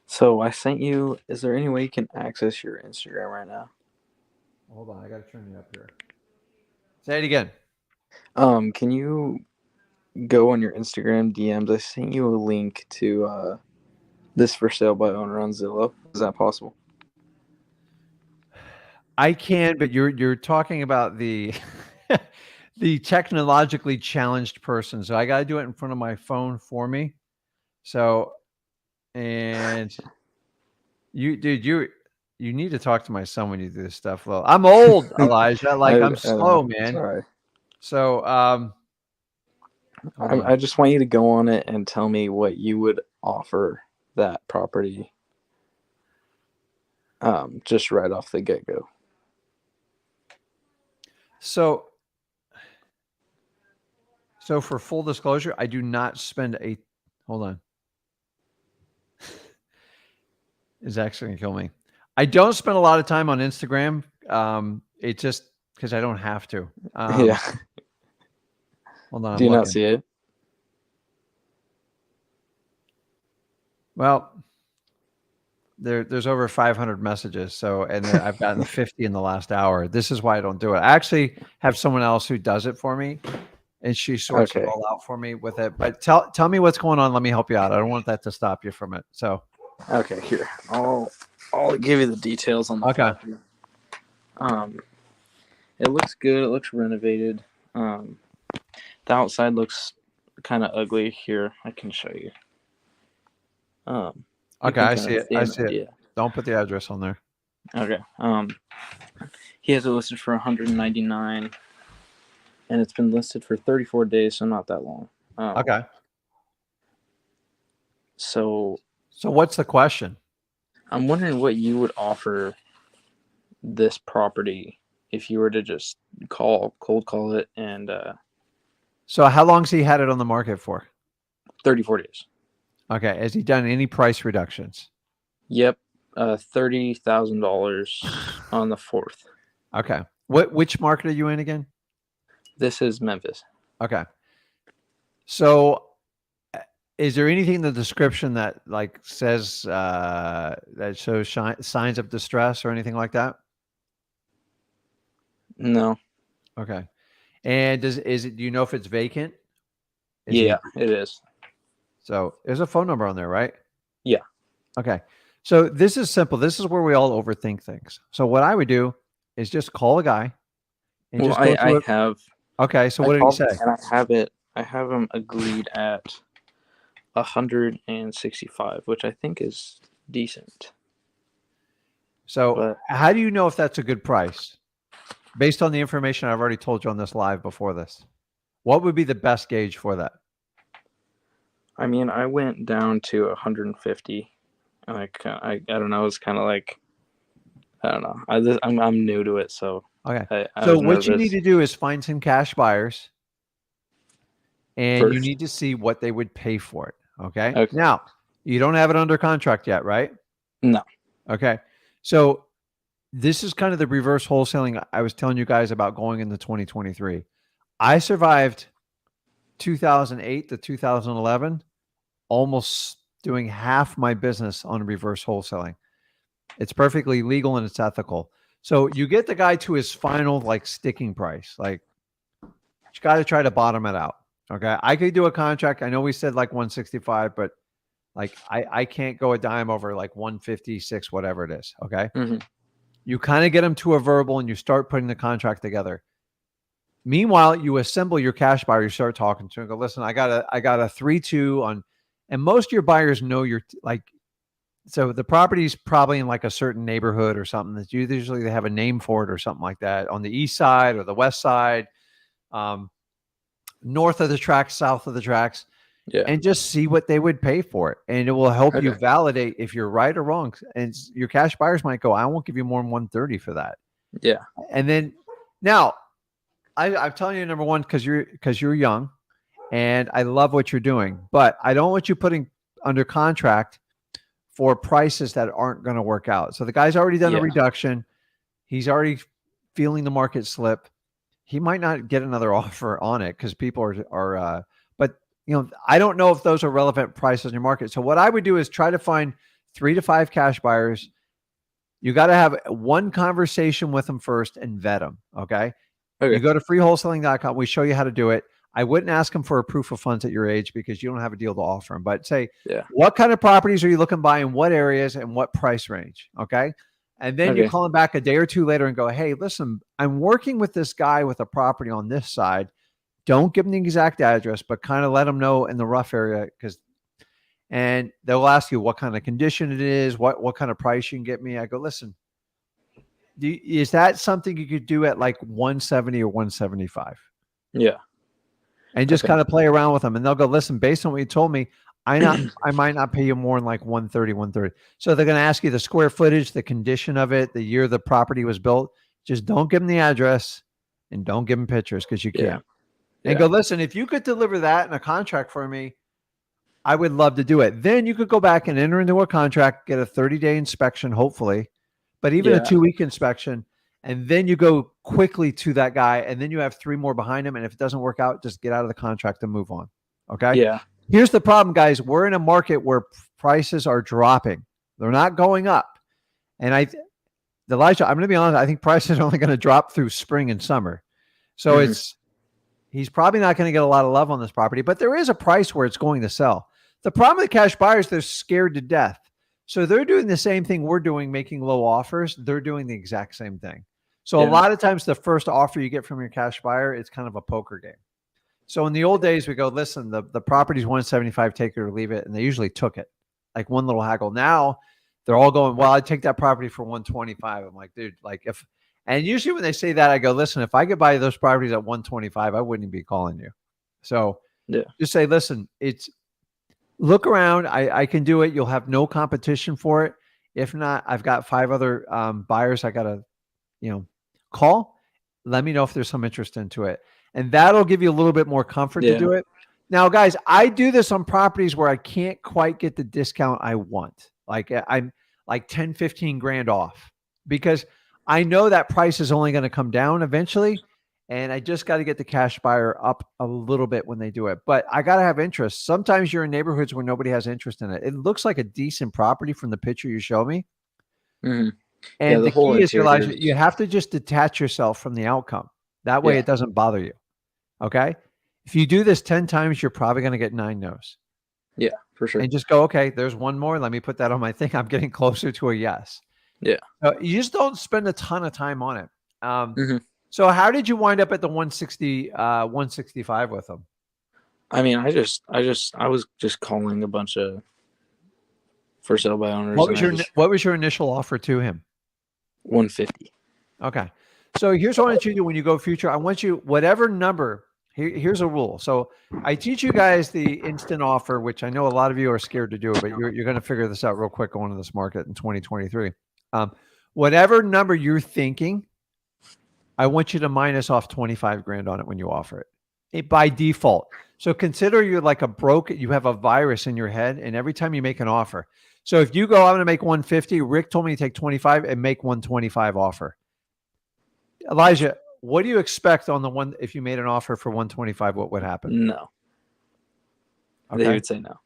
So I sent you. Is there any way you can access your Instagram right now? Hold on, I got to turn you up here. Say it again. Can you go on your Instagram DMs? I sent you a link to this for sale by owner on Zillow. Is that possible? I can, but you're talking about the the technologically challenged person. So I got to do it in front of my phone for me. So, and you need to talk to my son when you do this stuff. Well, I'm old, Elijah. Like, I'm I know. slow, man. Sorry. So, hold on. I just want you to go on it and tell me what you would offer that property. Just right off the get go. So, for full disclosure, I do not spend a. Hold on. Is actually gonna kill me. I don't spend a lot of time on Instagram. It just because I don't have to. Yeah. Hold on, Do I'm you not looking. see it? Well, there's over 500 messages. So, and then I've gotten 50 in the last hour. This is why I don't do it. I actually have someone else who does it for me, and she sorts it Okay. all out for me with it. But tell me what's going on. Let me help you out. I don't want that to stop you from it. So, Okay. Here, I'll give you the details on the okay. property. Um, it looks good. It looks renovated. The outside looks kind of ugly. Here, I can show you. You Okay, can I kind see of it. see I an see it. idea. Don't put the address on there. Okay. He has it listed for 199, and it's been listed for 34 days, so not that long. Okay. So So what's the question? I'm wondering what you would offer this property if you were to just cold call it, and So how long's he had it on the market for? 34 days. Okay. Has he done any price reductions? Yep. $30,000 on the 4th. Okay. Which market are you in again? This is Memphis. Okay. So is there anything in the description that like says that shows signs of distress or anything like that? No. Okay. And do you know if it's vacant? Is he Yeah, it is. So there's a phone number on there, right? Yeah. Okay. So this is simple. This is where we all overthink things. So what I would do is just call a guy and Well, just go through it. Okay. So I what did he called say? and I have him agreed at 165, which I think is decent. So But how do you know if that's a good price? Based on the information I've already told you on this live before this, what would be the best gauge for that? I mean, I went down to 150, and I don't know. It's kind of like, I don't know. I'm new to it, so Okay. I So was what you need nervous to do is find some cash buyers and you first. need to see what they would pay for it. Okay. Okay. Now, you don't have it under contract yet, right? No. Okay. So this is kind of the reverse wholesaling I was telling you guys about going into 2023. I survived 2008 to 2011, almost doing half my business on reverse wholesaling. It's perfectly legal and it's ethical. So you get the guy to his final like sticking price. Like you got to try to bottom it out. Okay. I could do a contract. I know we said like 165, but like I can't go a dime over like 156, whatever it is. Okay. Mm-hmm. You kind of get them to a verbal and you start putting the contract together. Meanwhile, you assemble your cash buyer, you start talking to them, go, listen, I got a 3-2 on, and most of your buyers know you're like, so the property's probably in like a certain neighborhood or something that usually they have a name for it or something like that on the east side or the west side, north of the tracks, south of the tracks, Yeah. and just see what they would pay for it. And it will help you Okay. validate if you're right or wrong. And your cash buyers might go, I won't give you more than 130 for that. Yeah. And then now I'm telling you, number one, because you're young and I love what you're doing, but I don't want you putting under contract for prices that aren't going to work out. So the guy's already done a reduction. He's already feeling the market slip. He might not get another offer on it because people are, but you know, I don't know if those are relevant prices in your market. So what I would do is try to find 3 to 5 cash buyers. You got to have one conversation with them first and vet them. Okay. Okay. You go to freewholesaling.com. We show you how to do it. I wouldn't ask them for a proof of funds at your age because you don't have a deal to offer them. But say, what kind of properties are you looking to buy in what areas and what price range? Okay. And then you call them back a day or two later and go, hey, listen, I'm working with this guy with a property on this side. Don't give them the exact address, but kind of let them know in the rough area and they'll ask you what kind of condition it is, what kind of price you can get me. I go, listen, is that something you could do at like 170 or 175? Yeah. And just kind of play around with them. And they'll go, listen, based on what you told me, I might not pay you more than like 130. So they're going to ask you the square footage, the condition of it, the year the property was built. Just don't give them the address and don't give them pictures because you can't. And go, listen, if you could deliver that in a contract for me, I would love to do it. Then you could go back and enter into a contract, get a 30-day inspection, hopefully, but even a 2-week inspection. And then you go quickly to that guy. And then you have 3 more behind him. And if it doesn't work out, just get out of the contract and move on. Okay. Yeah. Here's the problem, guys. We're in a market where prices are dropping. They're not going up. And Elijah, I'm going to be honest. I think prices are only going to drop through spring and summer. So he's probably not going to get a lot of love on this property, but there is a price where it's going to sell. The problem with cash buyers, they're scared to death. So they're doing the same thing we're doing, making low offers. They're doing the exact same thing. So a lot of times the first offer you get from your cash buyer, it's kind of a poker game. So in the old days, we go, listen, the property's 175, take it or leave it. And they usually took it, like one little haggle. Now they're all going, well, I'd take that property for 125. I'm like, dude, like and usually when they say that, I go, listen, if I could buy those properties at 125, I wouldn't be calling you. So just say, listen, look around. I can do it. You'll have no competition for it. If not, I've got 5 other buyers I got to, call. Let me know if there's some interest into it. And that'll give you a little bit more comfort to do it. Now, guys, I do this on properties where I can't quite get the discount I want. Like I'm like 10, 15 grand off because I know that price is only going to come down eventually. And I just got to get the cash buyer up a little bit when they do it. But I got to have interest. Sometimes you're in neighborhoods where nobody has interest in it. It looks like a decent property from the picture you show me. Mm-hmm. And the key is, Elijah, you have to just detach yourself from the outcome. That way it doesn't bother you. Okay? If you do this 10 times, you're probably going to get 9 no's. Yeah. for sure. and just go, okay, there's one more. Let me put that on my thing. I'm getting closer to a yes. Yeah. You just don't spend a ton of time on it. hmm So how did you wind up at the 160, 165 with them? I mean, I was just calling a bunch of for sale by owners, and I just What was your initial offer to him? 150. Okay. So here's what I want you to do when you go future. I want you, whatever number, here's a rule. So I teach you guys the instant offer, which I know a lot of you are scared to do, but you're going to figure this out real quick going to this market in 2023. Whatever number you're thinking, I want you to minus off 25 grand on it when you offer it by default. So consider you're like you have a virus in your head, and every time you make an offer. So if you go, I'm going to make 150, Rick told me to take 25 and make 125 offer. Elijah, what do you expect on the one, if you made an offer for 125, what would happen? No. Okay. They would say no.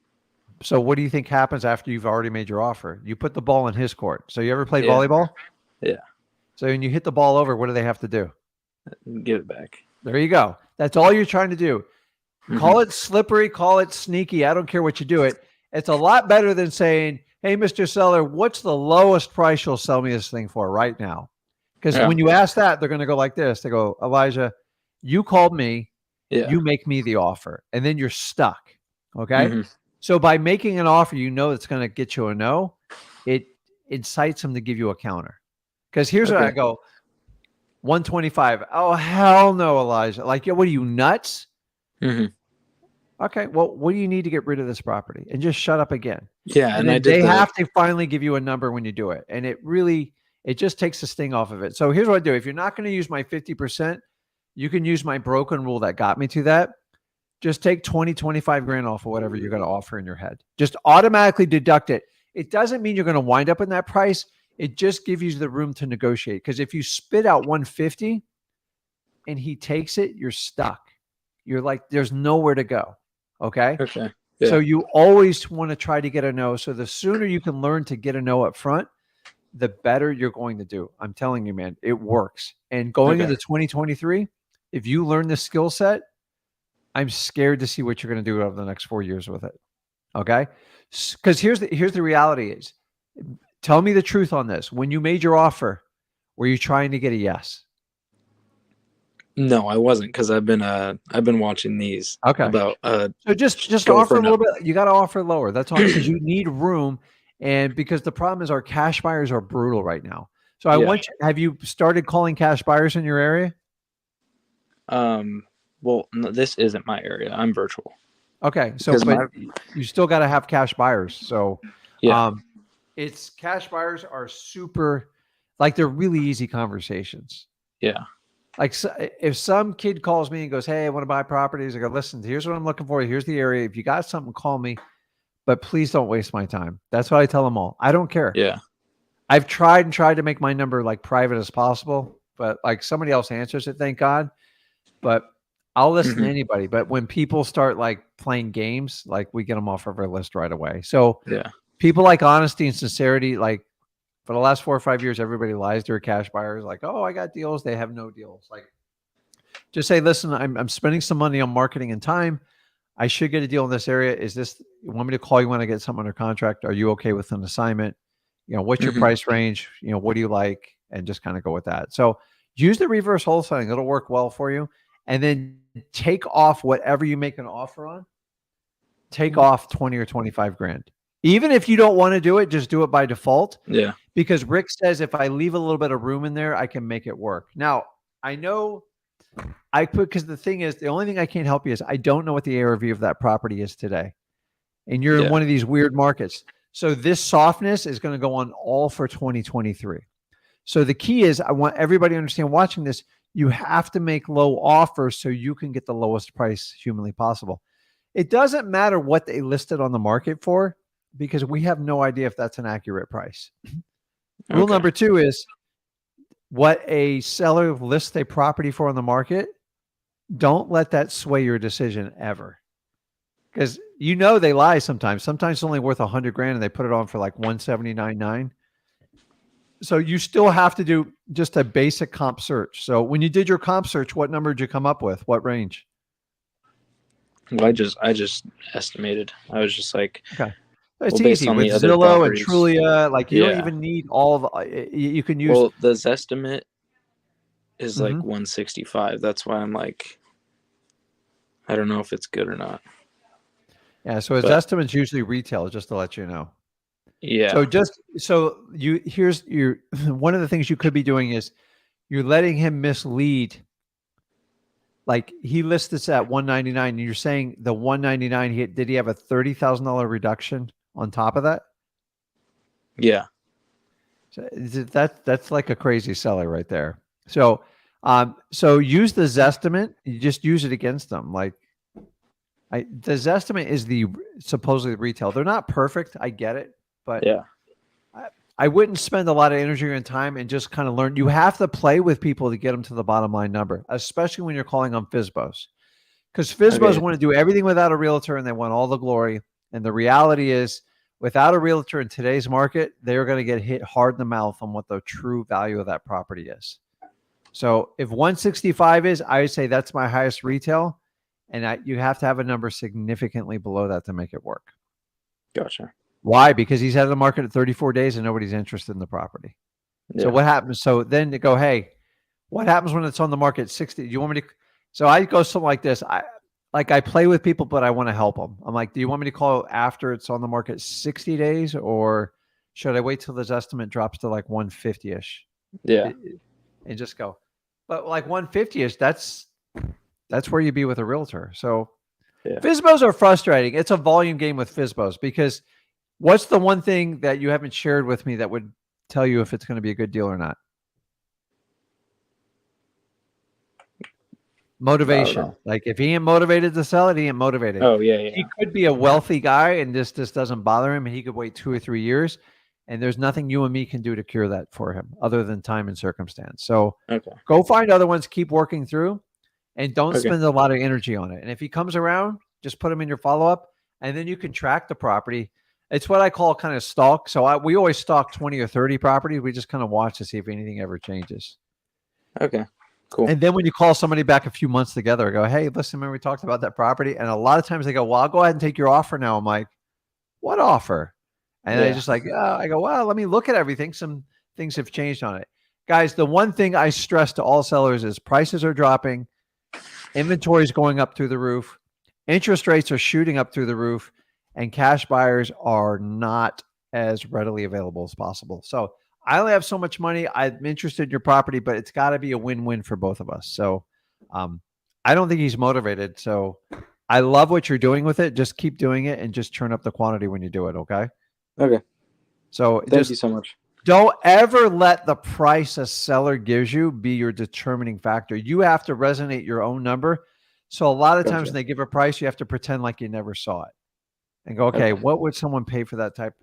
So what do you think happens after you've already made your offer? You put the ball in his court. So you ever played volleyball? Yeah. So when you hit the ball over, what do they have to do? Give it back. There you go. That's all you're trying to do. Call it slippery, call it sneaky. I don't care what you do it. It's a lot better than saying, hey, Mr. Seller, what's the lowest price you'll sell me this thing for right now? Because when you ask that, they're going to go like this. They go, Elijah, you called me. Yeah. You make me the offer. And then you're stuck. Okay. So by making an offer, you know it's going to get you a no. It incites them to give you a counter. Because here's what I go, 125. Oh, hell no, Elijah. Like, what are you, nuts? Okay, well, what do you need to get rid of this property? And just shut up again. Yeah, and they have to finally give you a number when you do it. And it just takes the sting off of it. So here's what I do. If you're not going to use my 50%, you can use my broken rule that got me to that. Just take 25 grand off of whatever you're going to offer in your head. Just automatically deduct it. It doesn't mean you're going to wind up in that price. It just gives you the room to negotiate. Because if you spit out 150 and he takes it, you're stuck. You're like, there's nowhere to go. Okay. Yeah. So you always want to try to get a no. So the sooner you can learn to get a no up front, the better you're going to do. I'm telling you, man, it works. And going into 2023, if you learn this skill set, I'm scared to see what you're going to do over the next 4 years with it. Okay. Because here's the reality is, tell me the truth on this. When you made your offer, were you trying to get a yes? No, I wasn't, because I've been watching these. Okay. About so just offer a little bit. You got to offer lower. That's all, because you need room, and because the problem is our cash buyers are brutal right now. So have you started calling cash buyers in your area? Well, no, this isn't my area. I'm virtual. Okay, so but you still got to have cash buyers. So it's cash buyers are super, like, they're really easy conversations. Yeah. Like, if some kid calls me and goes, hey, I want to buy properties, I go, listen, here's what I'm looking for. Here's the area. If you got something, call me, but please don't waste my time. That's what I tell them all. I don't care. Yeah. I've tried to make my number like private as possible, but like somebody else answers it, thank God. But I'll listen to anybody. But when people start like playing games, like, we get them off of our list right away. So people like honesty and sincerity. Like, for the last 4 or 5 years, everybody lies to their cash buyers. Like, oh, I got deals. They have no deals. Like, just say, listen, I'm spending some money on marketing and time. I should get a deal in this area. You want me to call you when I get something under contract? Are you okay with an assignment? You know, what's your price range? You know, what do you like? And just kind of go with that. So use the reverse wholesaling. It'll work well for you. And then take off whatever you make an offer on. Take off 20 or 25 grand. Even if you don't want to do it, just do it by default. Yeah. Because Rick says, if I leave a little bit of room in there, I can make it work. Now, I know because the thing is, the only thing I can't help you is I don't know what the ARV of that property is today. And you're in one of these weird markets. So this softness is going to go on all for 2023. So the key is, I want everybody to understand watching this, you have to make low offers so you can get the lowest price humanly possible. It doesn't matter what they listed on the market for, because we have no idea if that's an accurate price. Rule number 2 is, what a seller lists a property for on the market, don't let that sway your decision ever. Because they lie sometimes. Sometimes it's only worth 100 grand and they put it on for like 179.9. So you still have to do just a basic comp search. So when you did your comp search, what number did you come up with? What range? Well, I just estimated. I was just like, Okay. It's well, based easy on with the other Zillow and properties. Trulia. Like you don't Yeah. even need all the. You can use. Well, the Zestimate is like Mhm. 165. That's why I'm like, I don't know if it's good or not. Yeah. So his But estimates usually retail, just to let you know. So yeah, just so you here's your one of the things you could be doing is you're letting him mislead. Like he lists this at 199, and you're saying the 199. Did he have a $30,000 reduction on top of that? yeah, So that's like a crazy seller right there. So use the Zestimate. You just use it against them. Like the Zestimate is the supposedly retail. They're not perfect. I get it, but yeah. I, I wouldn't spend a lot of energy and time and just kind of learn. You have to play with people to get them to the bottom line number, especially when you're calling on FISBOs. Because FISBOs Okay, want to do everything without a realtor and they want all the glory. And the reality is, without a realtor in today's market, they're going to get hit hard in the mouth on what the true value of that property is. So if 165 is, I would say that's my highest retail. And you have to have a number significantly below that to make it work. gotcha. Why? Because he's out of the market at 34 days and nobody's interested in the property. So Yeah, what happens? So then they go, hey, what happens when it's on the market 60? Do you want me to? So I go something like this. I play with people, but I want to help them. I'm like, do you want me to call after it's on the market 60 days, or should I wait till this estimate drops to like 150 ish yeah, and just go? But like 150 ish, that's where you be with a realtor. So yeah. FISBOs are frustrating. It's a volume game with FISBOs because what's the one thing that you haven't shared with me that would tell you if it's going to be a good deal or not? I don't Motivation. know. Like if he ain't motivated to sell it, he ain't motivated. Oh yeah, He yeah, could be a wealthy guy and this doesn't bother him and he could wait 2 or 3 years and there's nothing you and me can do to cure that for him other than time and circumstance. So okay, go find other ones, keep working through and don't okay, spend a lot of energy on it. And if he comes around, just put him in your follow-up and then you can track the property. It's what I call kind of stalk. So we always stalk 20 or 30 properties. We just kind of watch to see if anything ever changes. okay. Cool. And then when you call somebody back a few months together, I go, hey, listen, remember we talked about that property? And a lot of times they go, well, I'll go ahead and take your offer now. I'm like, what offer? And I Yeah, just like, I go, well, let me look at everything. Some things have changed on it. Guys, the one thing I stress to all sellers is prices are dropping, inventory is going up through the roof, interest rates are shooting up through the roof, and cash buyers are not as readily available as possible. So I only have so much money. I'm interested in your property, but it's got to be a win-win for both of us. So um, I don't think he's motivated. So I love what you're doing with it. Just keep doing it and just turn up the quantity when you do it. Okay. okay. So Thank you just so much. don't ever let the price a seller gives you be your determining factor. You have to resonate your own number. So a lot of times when Gotcha. they give a price, you have to pretend like you never saw it and go, okay, Okay. what would someone pay for that type?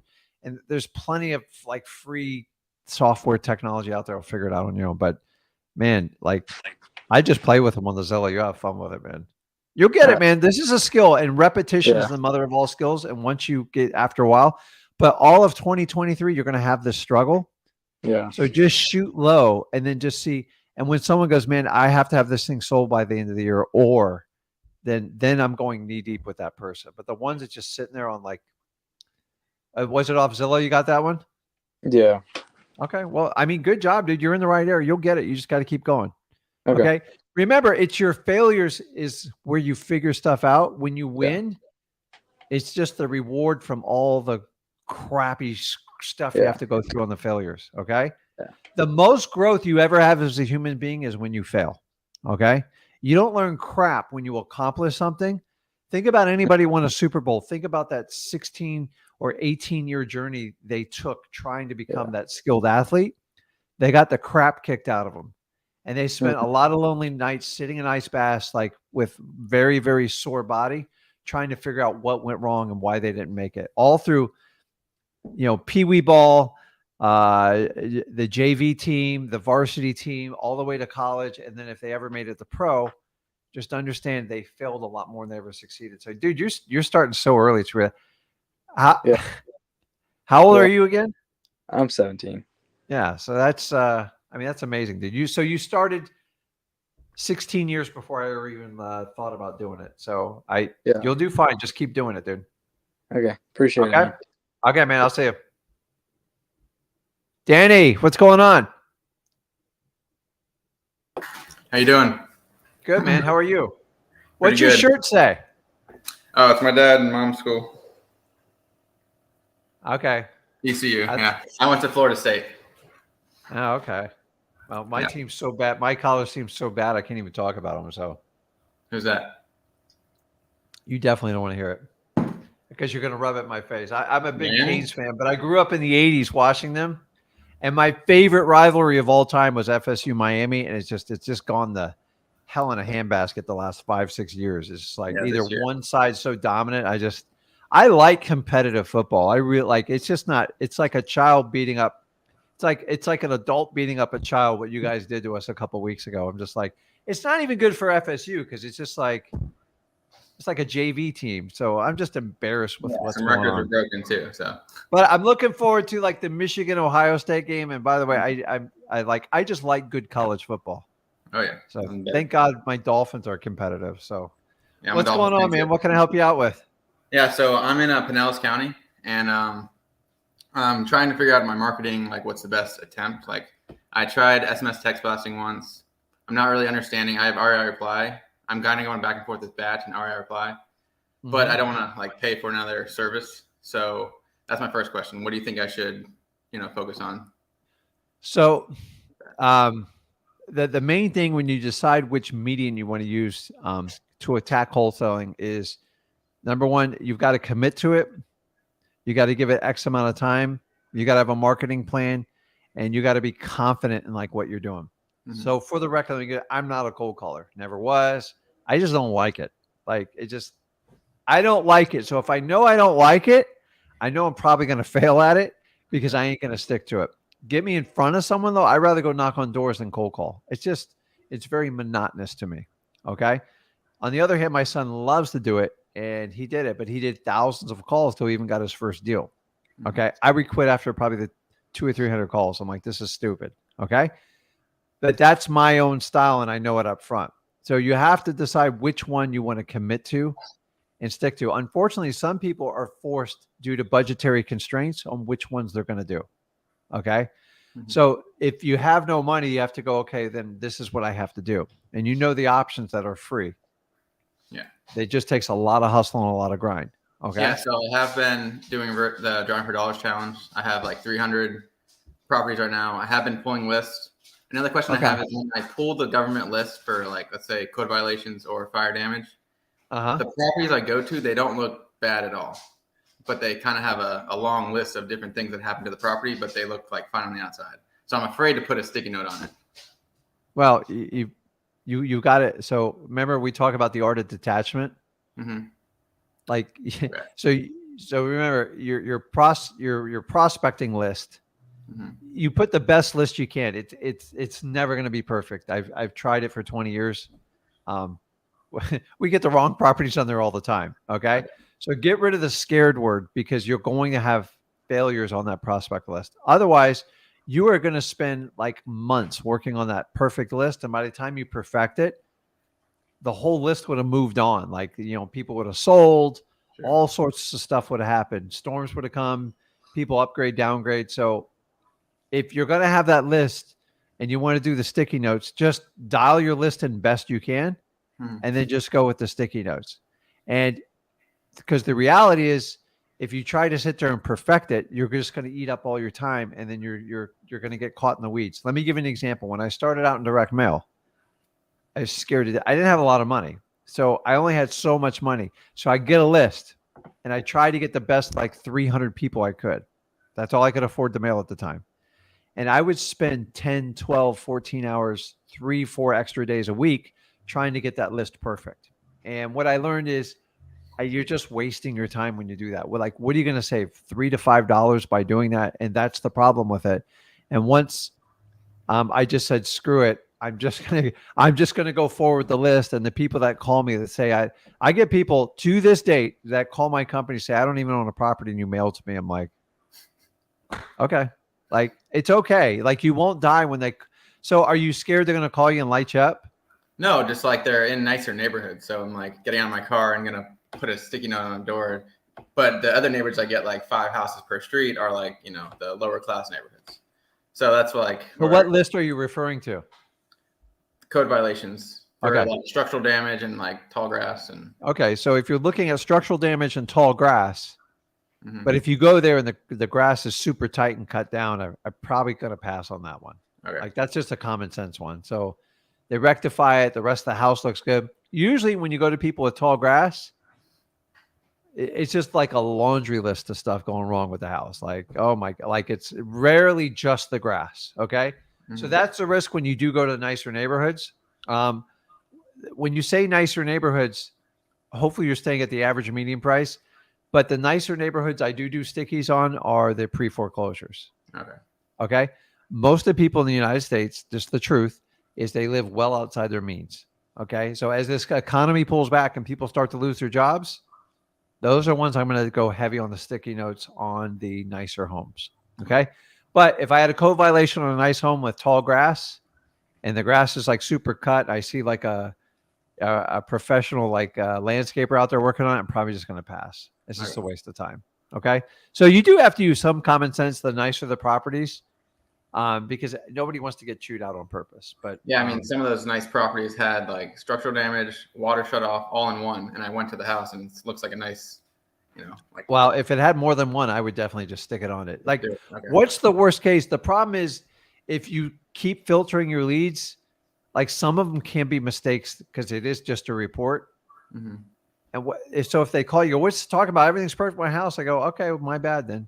And there's plenty of like free software technology out there. I'll figure it out on your own. But man, like I just play with them on the Zillow. You have fun with it, man. You'll get All it, right. man. This is a skill, and repetition is Yeah. the mother of all skills. And once you get after a while, but all of 2023, you're going to have this struggle. Yeah. So just shoot low and then just see. And when someone goes, man, I have to have this thing sold by the end of the year, or then I'm going knee deep with that person. But the ones that just sitting there on like, was it off Zillow? You got that one? Yeah. Okay. Well, I mean, good job, dude. You're in the right area. You'll get it. You just got to keep going. Okay. Okay. Remember, it's your failures is where you figure stuff out. When you Yeah. win, it's just the reward from all the crappy stuff you Yeah. have to go through on the failures. Okay. Yeah. The most growth you ever have as a human being is when you fail. Okay. You don't learn crap when you accomplish something. Think about anybody who won a Super Bowl. Think about that 16 or 18-year journey they took trying to become Yeah. that skilled athlete. They got the crap kicked out of them. And they spent a Mhm. lot of lonely nights sitting in ice baths, like with very, very sore body, trying to figure out what went wrong and why they didn't make it. All through, Pee Wee ball, the JV team, the varsity team, all the way to college. And then if they ever made it to pro, just understand they failed a lot more than they ever succeeded. So, dude, you're starting so early. It's real. How Yeah. how old are Well, you again? I'm 17. Yeah. So that's I mean, that's amazing. Did you so you started 16 years before I ever even thought about doing it. So Yeah. you'll do fine. Just keep doing it, dude. Okay. Appreciate it, Okay. man. Okay, man. I'll see you. Danny, what's going on? How you doing? Good, man. How are you? Pretty What's your good. shirt say? Oh, it's my dad and mom's school. Okay. ECU. That's- Yeah. I went to Florida State. Oh, okay. Well, my Yeah. team's so bad. My college team's so bad. I can't even talk about them. So Who's that? you definitely don't want to hear it because you're going to rub it in my face. I'm a big Miami? Canes fan, but I grew up in the 80s watching them. And my favorite rivalry of all time was FSU Miami. And it's just gone the hell in a handbasket the last 5-6 years. It's just like Yeah, either this year. one side's so dominant. I like competitive football. I really like, it's just not, it's like a child beating up. It's like an adult beating up a child, what you guys did to us a couple of weeks ago. I'm just like, it's not even good for FSU because it's just like, it's like a JV team. So I'm just embarrassed with what's Some going records on. are broken too. So But I'm looking forward to like the Michigan Ohio State game. And by the way, I just like good college football. oh yeah. So thank God my Dolphins are competitive. So Yeah, I'm a what's Dolphins going on, fan, man? too. What can I help you out with? Yeah, so I'm in Pinellas County, and I'm trying to figure out my marketing, like what's the best attempt. Like I tried SMS text blasting once. I'm not really understanding. I have REI reply. I'm kind of going back and forth with batch and REI reply, but I don't want to like pay for another service. So that's my first question. What do you think I should, focus on? So the main thing when you decide which medium you want to use to attack wholesaling is, number one, you've got to commit to it. You got to give it X amount of time. You got to have a marketing plan, and you got to be confident in like what you're doing. Mhm. So for the record, I'm not a cold caller. Never was. I just don't like it. I don't like it. So if I know I don't like it, I know I'm probably going to fail at it because I ain't going to stick to it. Get me in front of someone though. I'd rather go knock on doors than cold call. It's very monotonous to me. Okay. On the other hand, my son loves to do it, and he did it, but he did thousands of calls till he even got his first deal. Okay. I would quit after probably the 200 or 300 calls. I'm like, this is stupid. Okay. But that's my own style, and I know it up front. So you have to decide which one you want to commit to and stick to. Unfortunately, some people are forced due to budgetary constraints on which ones they're going to do. Okay. So if you have no money, you have to go, okay, then this is what I have to do. And you know the options that are free. Yeah. It just takes a lot of hustle and a lot of grind. Okay. Yeah, so I have been doing the Drawing for Dollars challenge. I have like 300 properties right now. I have been pulling lists. Another question I have is when I pull the government list for like, let's say code violations or fire damage, the properties I go to, they don't look bad at all, but they kind of have a long list of different things that happen to the property, but they look like fine on the outside. So I'm afraid to put a sticky note on it. Well, you got it. So remember we talk about the art of detachment. Mm-hmm. Like, so remember your prospecting list. Mm-hmm. You put the best list you can. It's never going to be perfect. I've tried it for 20 years. We get the wrong properties on there all the time. Okay. So get rid of the scared word because you're going to have failures on that prospect list. Otherwise, you are going to spend like months working on that perfect list. And by the time you perfect it, the whole list would have moved on. Like, people would have sold, all sorts of stuff would have happened. Storms would have come, people upgrade, downgrade. So if you're going to have that list and you want to do the sticky notes, just dial your list in best you can and then just go with the sticky notes. And because the reality is, if you try to sit there and perfect it, you're just going to eat up all your time, and then you're going to get caught in the weeds. Let me give you an example. When I started out in direct mail, I was scared to death. I didn't have a lot of money, so I only had so much money. So I get a list, and I tried to get the best like 300 people I could. That's all I could afford to mail at the time. And I would spend 10, 12, 14 hours, 3-4 extra days a week trying to get that list perfect. And what I learned is you're just wasting your time when you do that. What are you going to save? $3 to $5 by doing that? And that's the problem with it. And once I just said, screw it. I'm just gonna go forward with the list. And the people that call me that say, I get people to this date that call my company, say, I don't even own a property and you mail it to me. I'm like, okay, like, it's okay. Like, you won't die when so are you scared they're going to call you and light you up? No, just like they're in nicer neighborhoods. So I'm like getting out of my car and gonna put a sticky note on the door. But the other neighborhoods I get like 5 houses per street are like, the lower class neighborhoods. So that's like So what list are you referring to? code violations for Okay. like structural damage and like tall grass and Okay, so if you're looking at structural damage and tall grass, Mhm. but if you go there and the grass is super tight and cut down, I'm probably going to pass on that one. Okay. Like that's just a common sense one. So they rectify it. The rest of the house looks good. Usually when you go to people with tall grass, it's just like a laundry list of stuff going wrong with the house. Like, oh my, like it's rarely just the grass. Okay. So Mhm. that's the risk when you do go to nicer neighborhoods. When you say nicer neighborhoods, hopefully you're staying at the average or median price. But the nicer neighborhoods I do stickies on are the pre-foreclosures. Okay. Okay. Most of the people in the United States, just the truth, is they live well outside their means. Okay. So as this economy pulls back and people start to lose their jobs, those are ones I'm going to go heavy on the sticky notes on the nicer homes. Okay. But if I had a code violation on a nice home with tall grass and the grass is like super cut, I see like a professional like landscaper out there working on it, I'm probably just going to pass. It's just a waste of time. Okay. So you do have to use some common sense, the nicer the properties, because nobody wants to get chewed out on purpose. But yeah, I mean, some of those nice properties had like structural damage, water shut off all in one. And I went to the house and it looks like a nice, like. Well, if it had more than one, I would definitely just stick it on it. Like, Okay. What's the worst case? The problem is if you keep filtering your leads, like some of them can be mistakes because it is just a report. Mm-hmm. And so if they call you, what's talking about? Everything's perfect in my house. I go, okay, well, my bad then.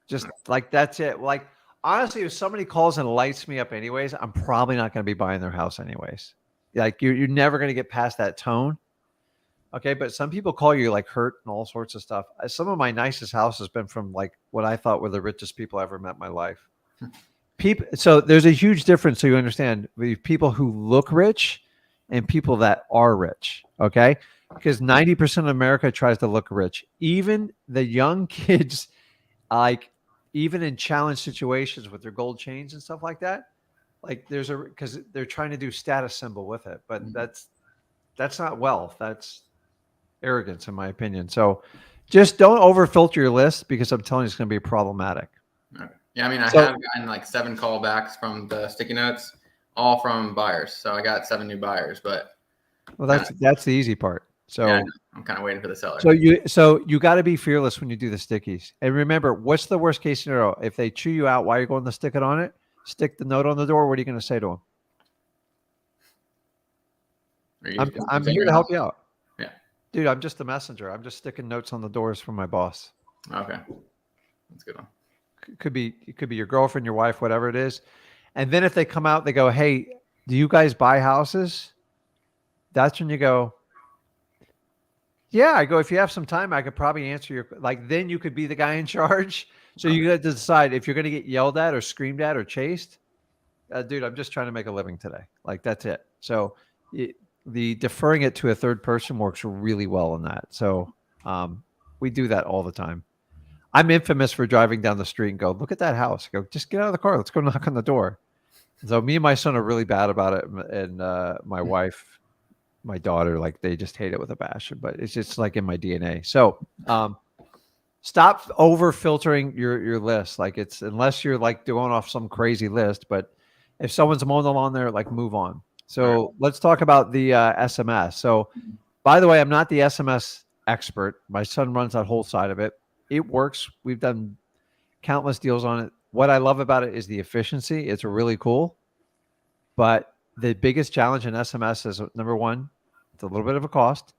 Just like, that's it. Like, honestly, if somebody calls and lights me up anyways, I'm probably not going to be buying their house anyways. Like you're never going to get past that tone. Okay. But some people call you like hurt and all sorts of stuff. Some of my nicest houses has been from like what I thought were the richest people I ever met in my life. So there's a huge difference. So you understand with people who look rich and people that are rich. Okay. Because 90% of America tries to look rich. Even the young kids, like even in challenge situations with their gold chains and stuff like that, like because they're trying to do status symbol with it, but that's not wealth. That's arrogance in my opinion. So just don't over filter your list because I'm telling you, it's going to be problematic. Okay. Yeah. I mean, I have gotten like 7 callbacks from the sticky notes, all from buyers. So I got 7 new buyers, but. Well, that's the easy part. So yeah, I'm kind of waiting for the seller. So you got to be fearless when you do the stickies. And remember, what's the worst case scenario? If they chew you out while you're going to stick it on it, stick the note on the door. What are you going to say to them? I'm here to help you out. Yeah. Dude, I'm just a messenger. I'm just sticking notes on the doors from my boss. Okay. That's a good one. It could be your girlfriend, your wife, whatever it is. And then if they come out, they go, hey, do you guys buy houses? That's when you go, yeah, I go, if you have some time, I could probably answer your, like, then you could be the guy in charge. So you got to decide if you're going to get yelled at or screamed at or chased. Dude, I'm just trying to make a living today. Like, that's it. So the deferring it to a third person works really well in that. So we do that all the time. I'm infamous for driving down the street and go, look at that house. I go, just get out of the car. Let's go knock on the door. So me and my son are really bad about it. And my wife, my daughter, like they just hate it with a passion, but it's just like in my DNA. So stop over filtering your list. Like it's, unless you're like doing off some crazy list, but if someone's mowing the lawn there, like move on. So let's talk about the SMS. So by the way, I'm not the SMS expert. My son runs that whole side of it. It works. We've done countless deals on it. What I love about it is the efficiency. It's really cool. But the biggest challenge in SMS is, number one, it's a little bit of a cost.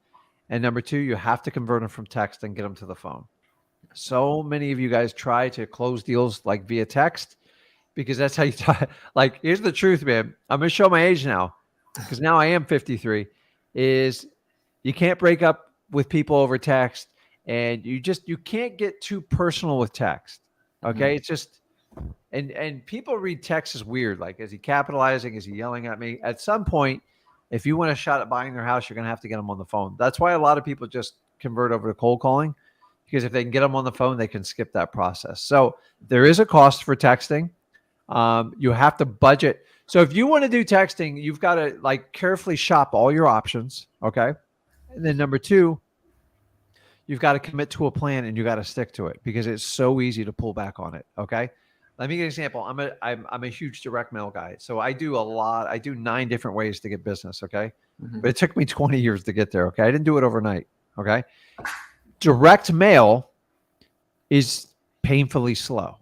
And number two, you have to convert them from text and get them to the phone. So many of you guys try to close deals like via text because that's how you talk. Like, here's the truth, man. I'm going to show my age now because now I am 53, is you can't break up with people over text. And you can't get too personal with text. Okay. It's just, and people read text as weird. Like, is he capitalizing? Is he yelling at me? At some point, if you want a shot at buying their house, you're going to have to get them on the phone. That's why a lot of people just convert over to cold calling, because if they can get them on the phone, they can skip that process. So there is a cost for texting. You have to budget. So if you want to do texting, you've got to like carefully shop all your options. Okay. And then number two, you've got to commit to a plan and you got to stick to it because it's so easy to pull back on it. Okay. Let me give you an example. I'm a huge direct mail guy. So I do a lot. I do 9 different ways to get business. Okay. But it took me 20 years to get there. Okay. I didn't do it overnight. Okay. Direct mail is painfully slow.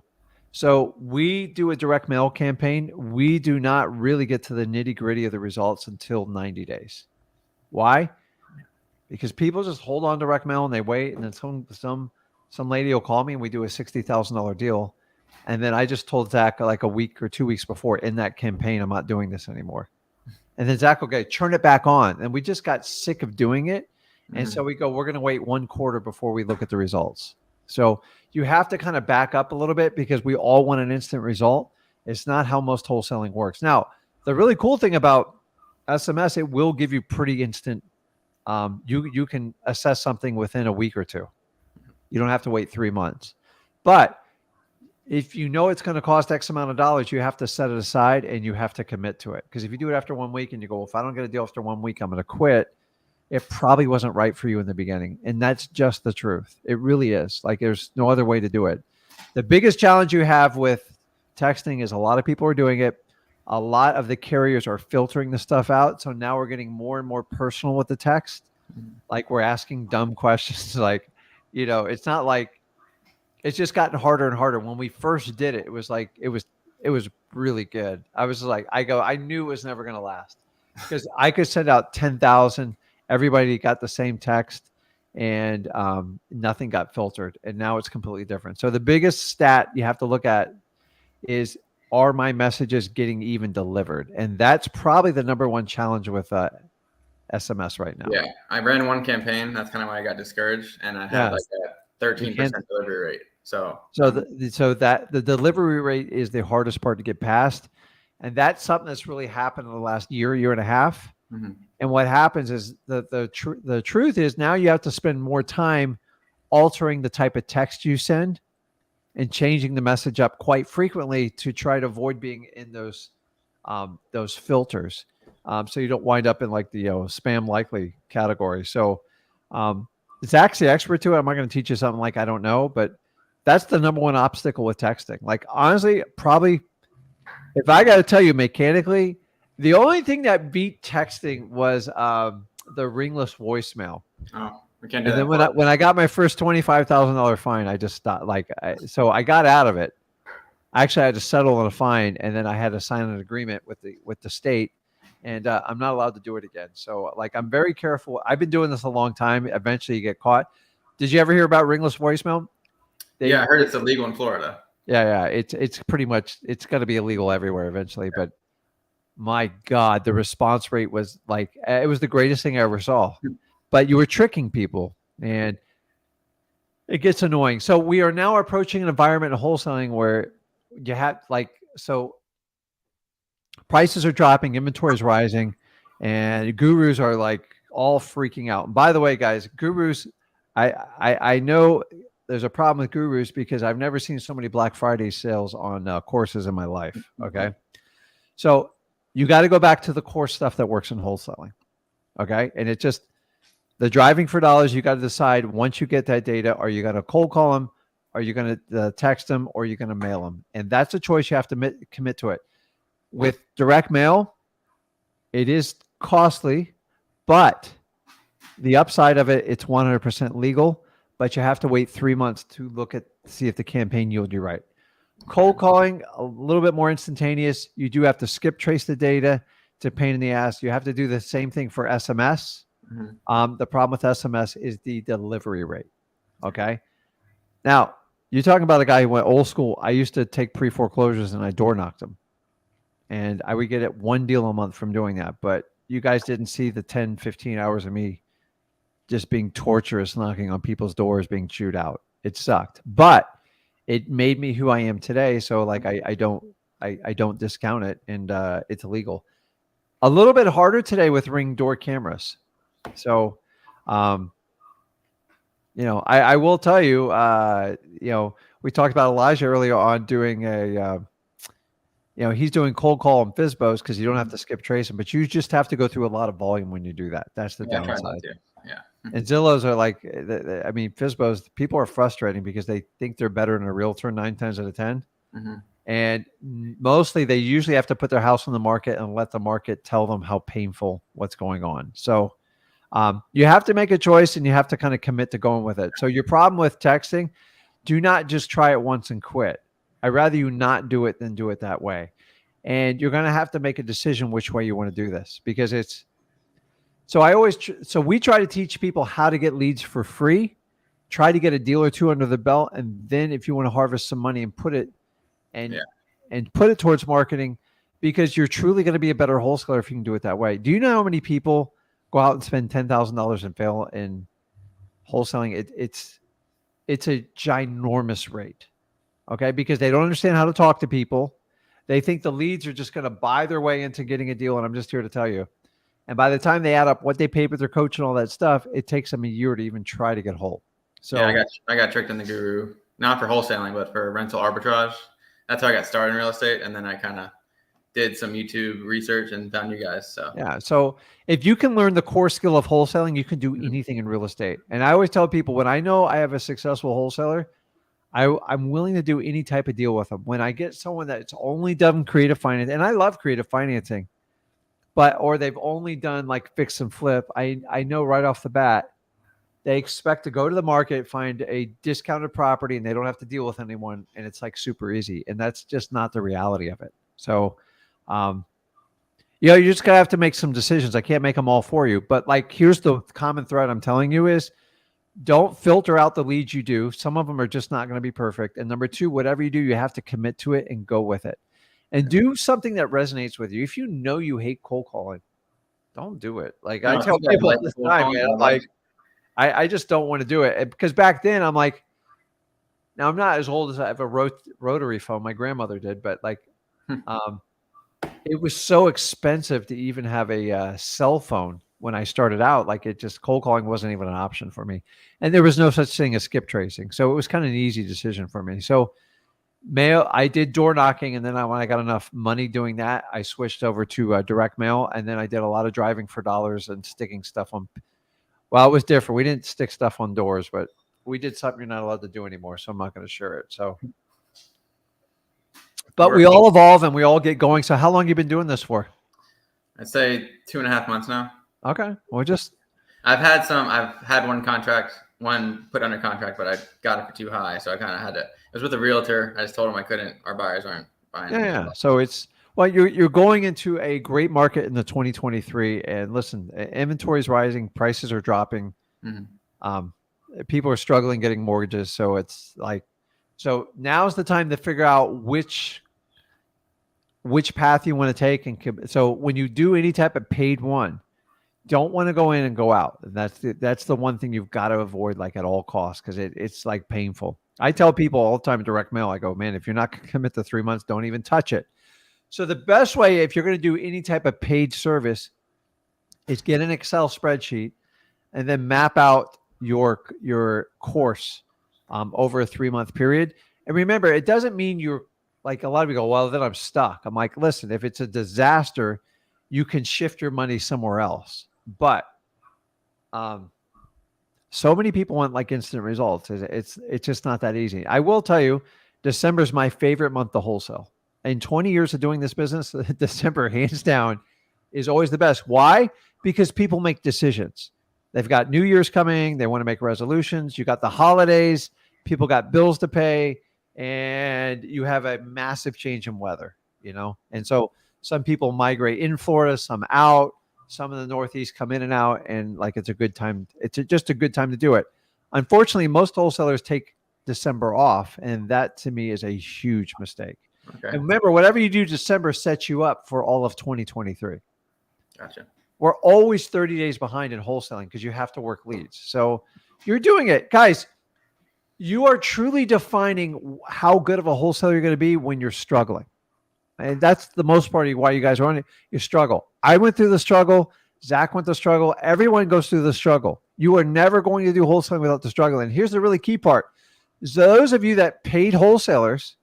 So we do a direct mail campaign. We do not really get to the nitty gritty of the results until 90 days. Why? Because people just hold on to direct mail and they wait, and then some lady will call me and we do a $60,000 deal. And then I just told Zach like a week or 2 weeks before in that campaign, I'm not doing this anymore. And then Zach will go, turn it back on. And we just got sick of doing it. And so we go, we're going to wait 1 quarter before we look at the results. So you have to kind of back up a little bit because we all want an instant result. It's not how most wholesaling works. Now, the really cool thing about SMS, it will give you pretty instant. You can assess something within a week or 2. You don't have to wait 3 months. But if you know it's going to cost X amount of dollars, you have to set it aside and you have to commit to it. Because if you do it after 1 week and you go, well, if I don't get a deal after 1 week, I'm going to quit. It probably wasn't right for you in the beginning. And that's just the truth. It really is. Like there's no other way to do it. The biggest challenge you have with texting is a lot of people are doing it. A lot of the carriers are filtering the stuff out. So now we're getting more and more personal with the text. Like we're asking dumb questions. Like, it's not like it's just gotten harder and harder. When we first did it, it was like, it was really good. I was like, I knew it was never going to last because I could send out 10,000. Everybody got the same text and nothing got filtered. And now it's completely different. So the biggest stat you have to look at is, are my messages getting even delivered? And that's probably the number one challenge with SMS right now. Yeah. I ran one campaign. That's kind of why I got discouraged. And I had like a 13% delivery rate. So the delivery rate is the hardest part to get past. And that's something that's really happened in the last year and a half. Mm-hmm. And what happens is the truth is now you have to spend more time altering the type of text you send and changing the message up quite frequently to try to avoid being in those filters. So you don't wind up in like the spam likely category. So Zach's the expert to it. I'm not going to teach you something like I don't know, but that's the number one obstacle with texting. Like honestly, probably if I got to tell you mechanically, the only thing that beat texting was the ringless voicemail. Oh, we can't do and that. Then when I got my first $25,000 fine, I just stopped. So I got out of it. Actually, I had to settle on a fine, and then I had to sign an agreement with the state, and I'm not allowed to do it again. So like I'm very careful. I've been doing this a long time. Eventually, you get caught. Did you ever hear about ringless voicemail? Yeah, I heard it's illegal in Florida. Yeah. It's pretty much it's going to be illegal everywhere eventually, but. My God, the response rate was like, it was the greatest thing I ever saw, but you were tricking people and it gets annoying. So we are now approaching an environment in wholesaling where you have so prices are dropping, inventory is rising, and gurus are like all freaking out. And by the way, guys, gurus, I know there's a problem with gurus because I've never seen so many Black Friday sales on courses in my life. Okay. So you got to go back to the core stuff that works in wholesaling. Okay. And it's just the driving for dollars. You got to decide once you get that data, are you going to cold call them? Are you going to text them or are you going to mail them? And that's a choice you have to commit to it. With direct mail, it is costly, but the upside of it, it's 100% legal, but you have to wait 3 months to see if the campaign yielded you right. Cold calling, a little bit more instantaneous. You do have to skip trace the data. It's a pain in the ass. You have to do the same thing for SMS. Mm-hmm. The problem with SMS is the delivery rate. Okay. Now, you're talking about a guy who went old school. I used to take pre-foreclosures and I door knocked them. And I would get it 1 deal a month from doing that. But you guys didn't see the 10, 15 hours of me just being torturous, knocking on people's doors, being chewed out. It sucked. But it made me who I am today. So like I don't discount it, and it's illegal. A little bit harder today with Ring door cameras. So I will tell you, we talked about Elijah earlier on doing he's doing cold call and FISBOs because you don't have to skip tracing, but you just have to go through a lot of volume when you do that. That's the Yeah, I tried that downside. too. Yeah. And Zillows are like, I mean, FISBOs, people are frustrating because they think they're better than a realtor 9 times out of 10. Mm-hmm. And mostly they usually have to put their house on the market and let the market tell them how painful what's going on. So you have to make a choice and you have to kind of commit to going with it. So your problem with texting, do not just try it once and quit. I'd rather you not do it than do it that way. And you're going to have to make a decision which way you want to do this because so we try to teach people how to get leads for free, try to get a deal or two under the belt. And then if you want to harvest some money and put it towards marketing, because you're truly going to be a better wholesaler if you can do it that way. Do you know how many people go out and spend $10,000 and fail in wholesaling? It's a ginormous rate. Okay. Because they don't understand how to talk to people. They think the leads are just going to buy their way into getting a deal. And I'm just here to tell you. And by the time they add up what they paid with their coach and all that stuff, it takes them a year to even try to get whole. So yeah, I got tricked in the guru, not for wholesaling, but for rental arbitrage. That's how I got started in real estate. And then I kind of did some YouTube research and found you guys. So yeah. So if you can learn the core skill of wholesaling, you can do anything in real estate. And I always tell people when I know I have a successful wholesaler, I'm willing to do any type of deal with them. When I get someone that's only done creative finance, and I love creative financing, or they've only done like fix and flip, I know right off the bat, they expect to go to the market, find a discounted property, and they don't have to deal with anyone. And it's like super easy. And that's just not the reality of it. So, you just gotta have to make some decisions. I can't make them all for you, but like, here's the common thread I'm telling you is don't filter out the leads you do. Some of them are just not going to be perfect. And number 2, whatever you do, you have to commit to it and go with it and do something that resonates with you. If you know you hate cold calling, don't do it. Like I tell people all this time, man, like I just don't want to do it because back then I'm like, now I'm not as old as I have a rotary phone. My grandmother did, but like, it was so expensive to even have a cell phone when I started out. Like cold calling wasn't even an option for me. And there was no such thing as skip tracing. So it was kind of an easy decision for me. So mail, I did door knocking. And then when I got enough money doing that, I switched over to direct mail. And then I did a lot of driving for dollars and sticking stuff on. Well, it was different. We didn't stick stuff on doors, but we did something you're not allowed to do anymore. So I'm not going to share it. So, but we all evolve and we all get going. So how long have you been doing this for? I'd say 2.5 months now. Okay. Well, I've had one put under contract, but I got it for too high. So I kind of had to, it was with a realtor. I just told him I couldn't, our buyers aren't buying. Yeah. So you're going into a great market in the 2023 and listen, inventory is rising, prices are dropping. Mm-hmm. People are struggling getting mortgages. So it's like, so now's the time to figure out which path you want to take. And so when you do any type of paid one, don't want to go in and go out. That's the one thing you've got to avoid, like at all costs, because it's like painful. I tell people all the time in direct mail, I go, man, if you're not going to commit to 3 months, don't even touch it. So the best way, if you're going to do any type of paid service, is get an Excel spreadsheet and then map out your course over a 3-month period. And remember, it doesn't mean you're like, a lot of people go, well, then I'm stuck. I'm like, listen, if it's a disaster, you can shift your money somewhere else. But so many people want like instant results. It's just not that easy. I will tell you, December is my favorite month to wholesale. In 20 years of doing this business, December, hands down, is always the best. Why? Because people make decisions. They've got New Year's coming. They want to make resolutions. You got the holidays. People got bills to pay. And you have a massive change in weather, And so some people migrate in Florida, some out. Some in the Northeast come in and out. And like it's a good time. It's just a good time to do it. Unfortunately, most wholesalers take December off. And that to me is a huge mistake. Okay. And remember, whatever you do December sets you up for all of 2023. Gotcha. We're always 30 days behind in wholesaling because you have to work leads. So you're doing it. Guys, you are truly defining how good of a wholesaler you're going to be when you're struggling. And that's the most part of why you guys are on it. You struggle. I went through the struggle. Zach went through the struggle. Everyone goes through the struggle. You are never going to do wholesaling without the struggle. And here's the really key part. Those of you that paid wholesalers,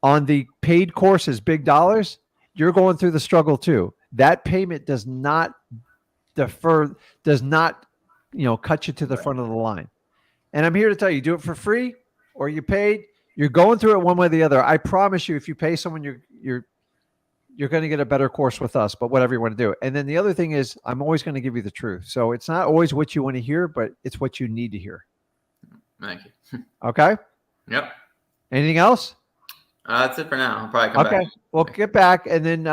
on the paid courses, big dollars, you're going through the struggle too. That payment does not defer, does not, cut you to the front of the line. And I'm here to tell you, do it for free or you paid, you're going through it one way or the other. I promise you, if you pay someone, you're going to get a better course with us, but whatever you want to do. And then the other thing is, I'm always going to give you the truth. So it's not always what you want to hear, but it's what you need to hear. Thank you. Okay. Yep. Anything else? That's it for now. I'll probably come back. Okay. Well, get back, and then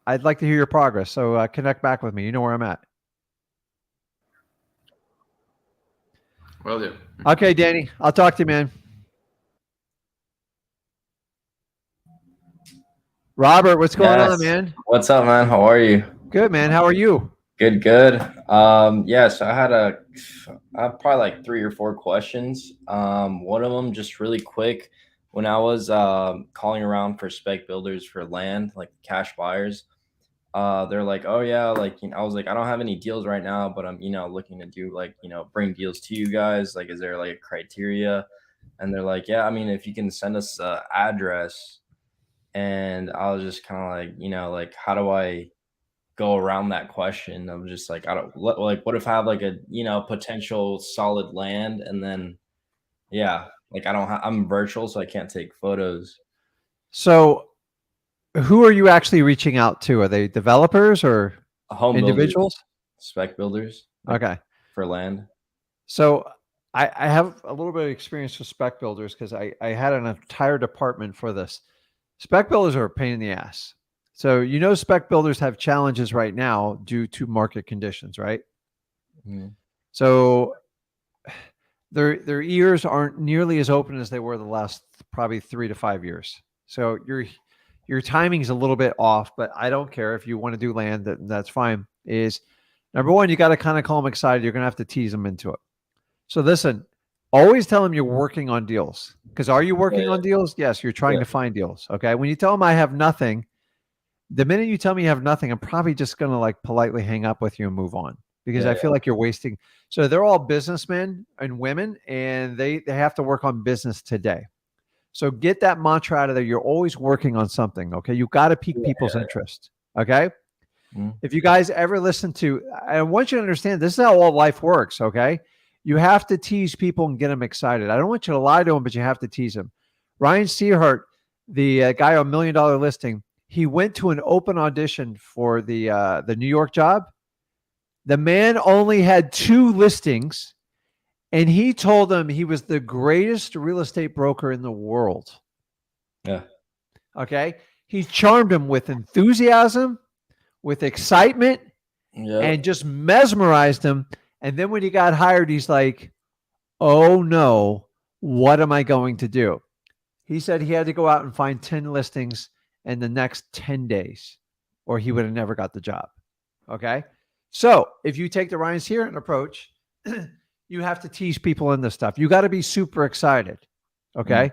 I'd like to hear your progress. So connect back with me. You know where I'm at. Will do. Okay, Danny. I'll talk to you, man. . Robert, what's going on, man? What's up, man? How are you? Good, man. How are you? Good, good. So I had probably like 3 or 4 questions. One of them just really quick. When I was calling around for spec builders for land, like cash buyers, they're like, oh yeah, like, I was like, I don't have any deals right now, but I'm, looking to do like, bring deals to you guys. Like, is there like a criteria? And they're like, yeah, I mean, if you can send us an address. And I was just kind of like, like, how do I go around that question of just like, what if I have like a, potential solid land, and then, yeah, like I'm virtual, so I can't take photos. So who are you actually reaching out to? Are they developers or Home individuals? Builders, spec builders. Okay. For land. So I have a little bit of experience with spec builders because I had an entire department for this. Spec builders are a pain in the ass. So, spec builders have challenges right now due to market conditions, right? Mm-hmm. So their ears aren't nearly as open as they were the last probably 3 to 5 years. So your timing's a little bit off, but I don't care if you want to do land, that's fine. Is number one, you got to kind of call them excited. You're going to have to tease them into it. So listen, always tell them you're working on deals. Because are you working on deals? Yes, you're trying to find deals. Okay. When you tell them I have nothing, the minute you tell me you have nothing, I'm probably just going to like politely hang up with you and move on because I feel like you're wasting. So they're all businessmen and women, and they have to work on business today. So get that mantra out of there. You're always working on something. Okay. You got to pique people's interest. Okay. If you guys ever listen to, I want you to understand this is how all life works. Okay. You have to tease people and get them excited. I don't want you to lie to them, but you have to tease them. Ryan Seahart, the guy on $1 Million Listing, he went to an open audition for the New York job. The man only had 2 listings, and he told them he was the greatest real estate broker in the world. Yeah. Okay. He charmed him with enthusiasm, with excitement, and just mesmerized him. And then when he got hired, he's like, oh no, what am I going to do? He said he had to go out and find 10 listings in the next 10 days, or he would have never got the job. Okay. So if you take the Ryan Seahart approach, you have to tease people in this stuff. You got to be super excited. Okay.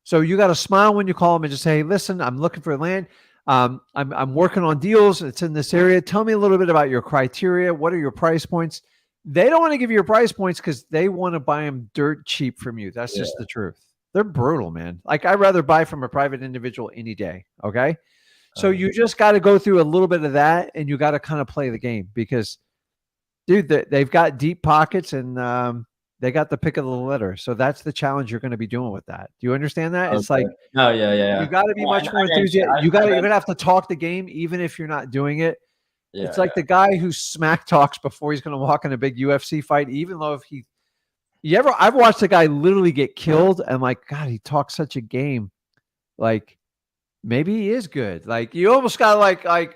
So you got to smile when you call them and just say, hey, listen, I'm looking for land. I'm working on deals. It's in this area. Tell me a little bit about your criteria. What are your price points? They don't want to give you your price points because they want to buy them dirt cheap from you. That's just the truth. They're brutal, man. Like, I'd rather buy from a private individual any day. Okay. So you just got to go through a little bit of that, and you got to kind of play the game because, dude, they've got deep pockets, and they got the pick of the litter. So that's the challenge you're going to be doing with that. Do you understand that? It's like, you got to be much more enthusiastic. You're going to have to talk the game, even if you're not doing it. It's like the guy who smack talks before he's going to walk in a big UFC fight, even though if I've watched a guy literally get killed and like, God, he talks such a game. Like, maybe he is good. Like, you almost got to like,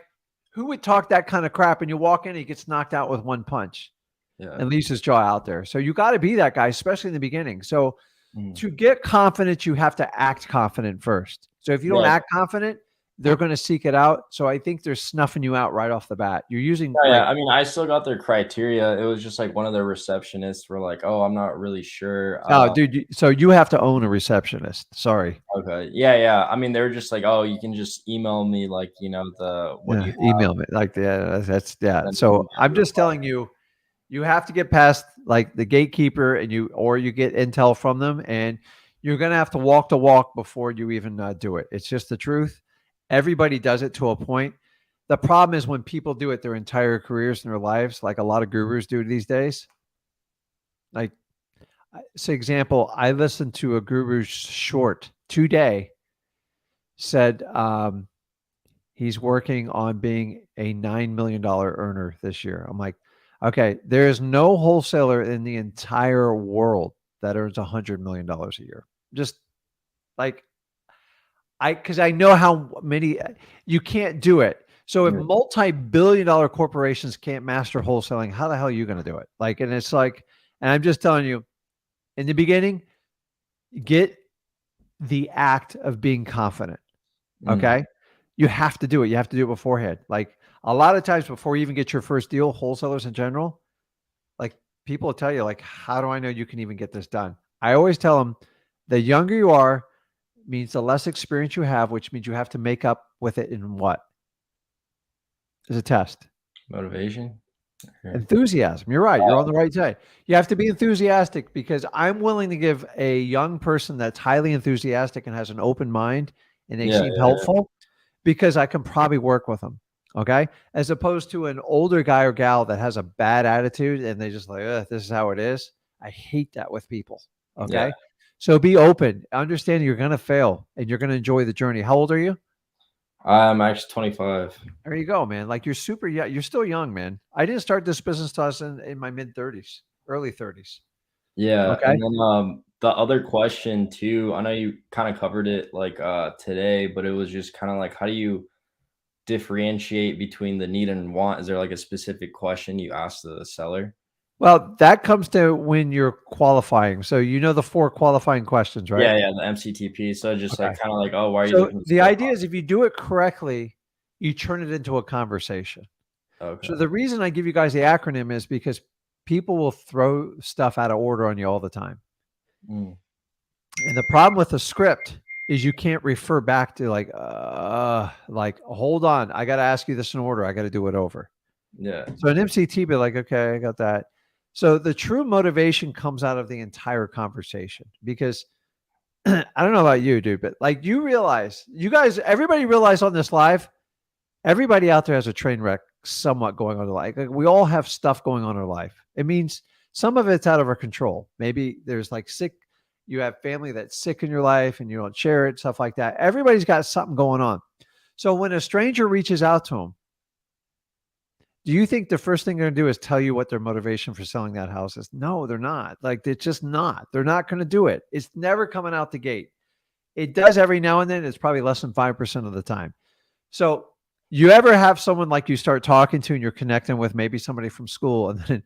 who would talk that kind of crap? And you walk in, he gets knocked out with one punch and leaves his jaw out there. So you got to be that guy, especially in the beginning. So to get confident, you have to act confident first. So if you don't act confident, they're going to seek it out. So I think they're snuffing you out right off the bat. You're using. I mean, I still got their criteria. It was just like one of their receptionists were like, oh, I'm not really sure. Oh, dude. So you have to own a receptionist. Sorry. Okay. Yeah. I mean, they were just like, oh, you can just email me, like, email me. Like, that's. So I'm just telling you, you have to get past like the gatekeeper, and you get intel from them, and You're going to have to walk the walk before you even do it. It's just the truth. Everybody does it to a point. The problem is when people do it their entire careers and their lives, like a lot of gurus do these days. Like, say, example, I listened to a guru's short today, said he's working on being a $9 million earner this year. I'm like, okay, there is no wholesaler in the entire world that earns $100 million a year. Just like, because I know how many, you can't do it. So if multi-billion-dollar corporations can't master wholesaling, how the hell are you going to do it? Like, and it's like, and I'm just telling you, in the beginning, get the act of being confident. Okay. You have to do it. You have to do it beforehand. Like a lot of times before you even get your first deal, wholesalers in general, like people will tell you, like, how do I know you can even get this done? I always tell them the younger you are means the less experience you have, which means you have to make up with it in what? Is a test. Motivation. Enthusiasm. You're right. You're on the right side. You have to be enthusiastic because I'm willing to give a young person that's highly enthusiastic and has an open mind and they seem helpful because I can probably work with them. Okay. As opposed to an older guy or gal that has a bad attitude and they just like, this is how it is. I hate that with people. Okay. So be open. Understand you're going to fail and you're going to enjoy the journey. How old are you? I'm actually 25. There you go, man. Like you're super young. You're still young, man. I didn't start this business till I was in my mid 30s, early 30s. Yeah. Okay. And then the other question too, I know you kind of covered it like today, but it was just kind of like, how do you differentiate between the need and want? Is there like a specific question you ask the seller? Well, that comes to when you're qualifying. So you know the 4 qualifying questions, right? Yeah, the MCTP. So just like kind of like, oh, why are you So looking to the sell idea is if you do it correctly, you turn it into a conversation. Okay. So the reason I give you guys the acronym is because people will throw stuff out of order on you all the time. And the problem with the script is you can't refer back to like, hold on, I got to ask you this in order. I got to do it over. Yeah. So an MCT be like, okay, I got that. So the true motivation comes out of the entire conversation because I don't know about you, dude, but like you realize, you guys, everybody realize on this live, everybody out there has a train wreck somewhat going on in life. Like we all have stuff going on in our life. It means some of it's out of our control. Maybe there's like sick, you have family that's sick in your life and you don't share it, stuff like that. Everybody's got something going on. So when a stranger reaches out to them, do you think the first thing they're going to do is tell you what their motivation for selling that house is? No, they're not. Like, it's just not. They're not going to do it. It's never coming out the gate. It does every now and then. It's probably less than 5% of the time. So you ever have someone like you start talking to and you're connecting with maybe somebody from school, and then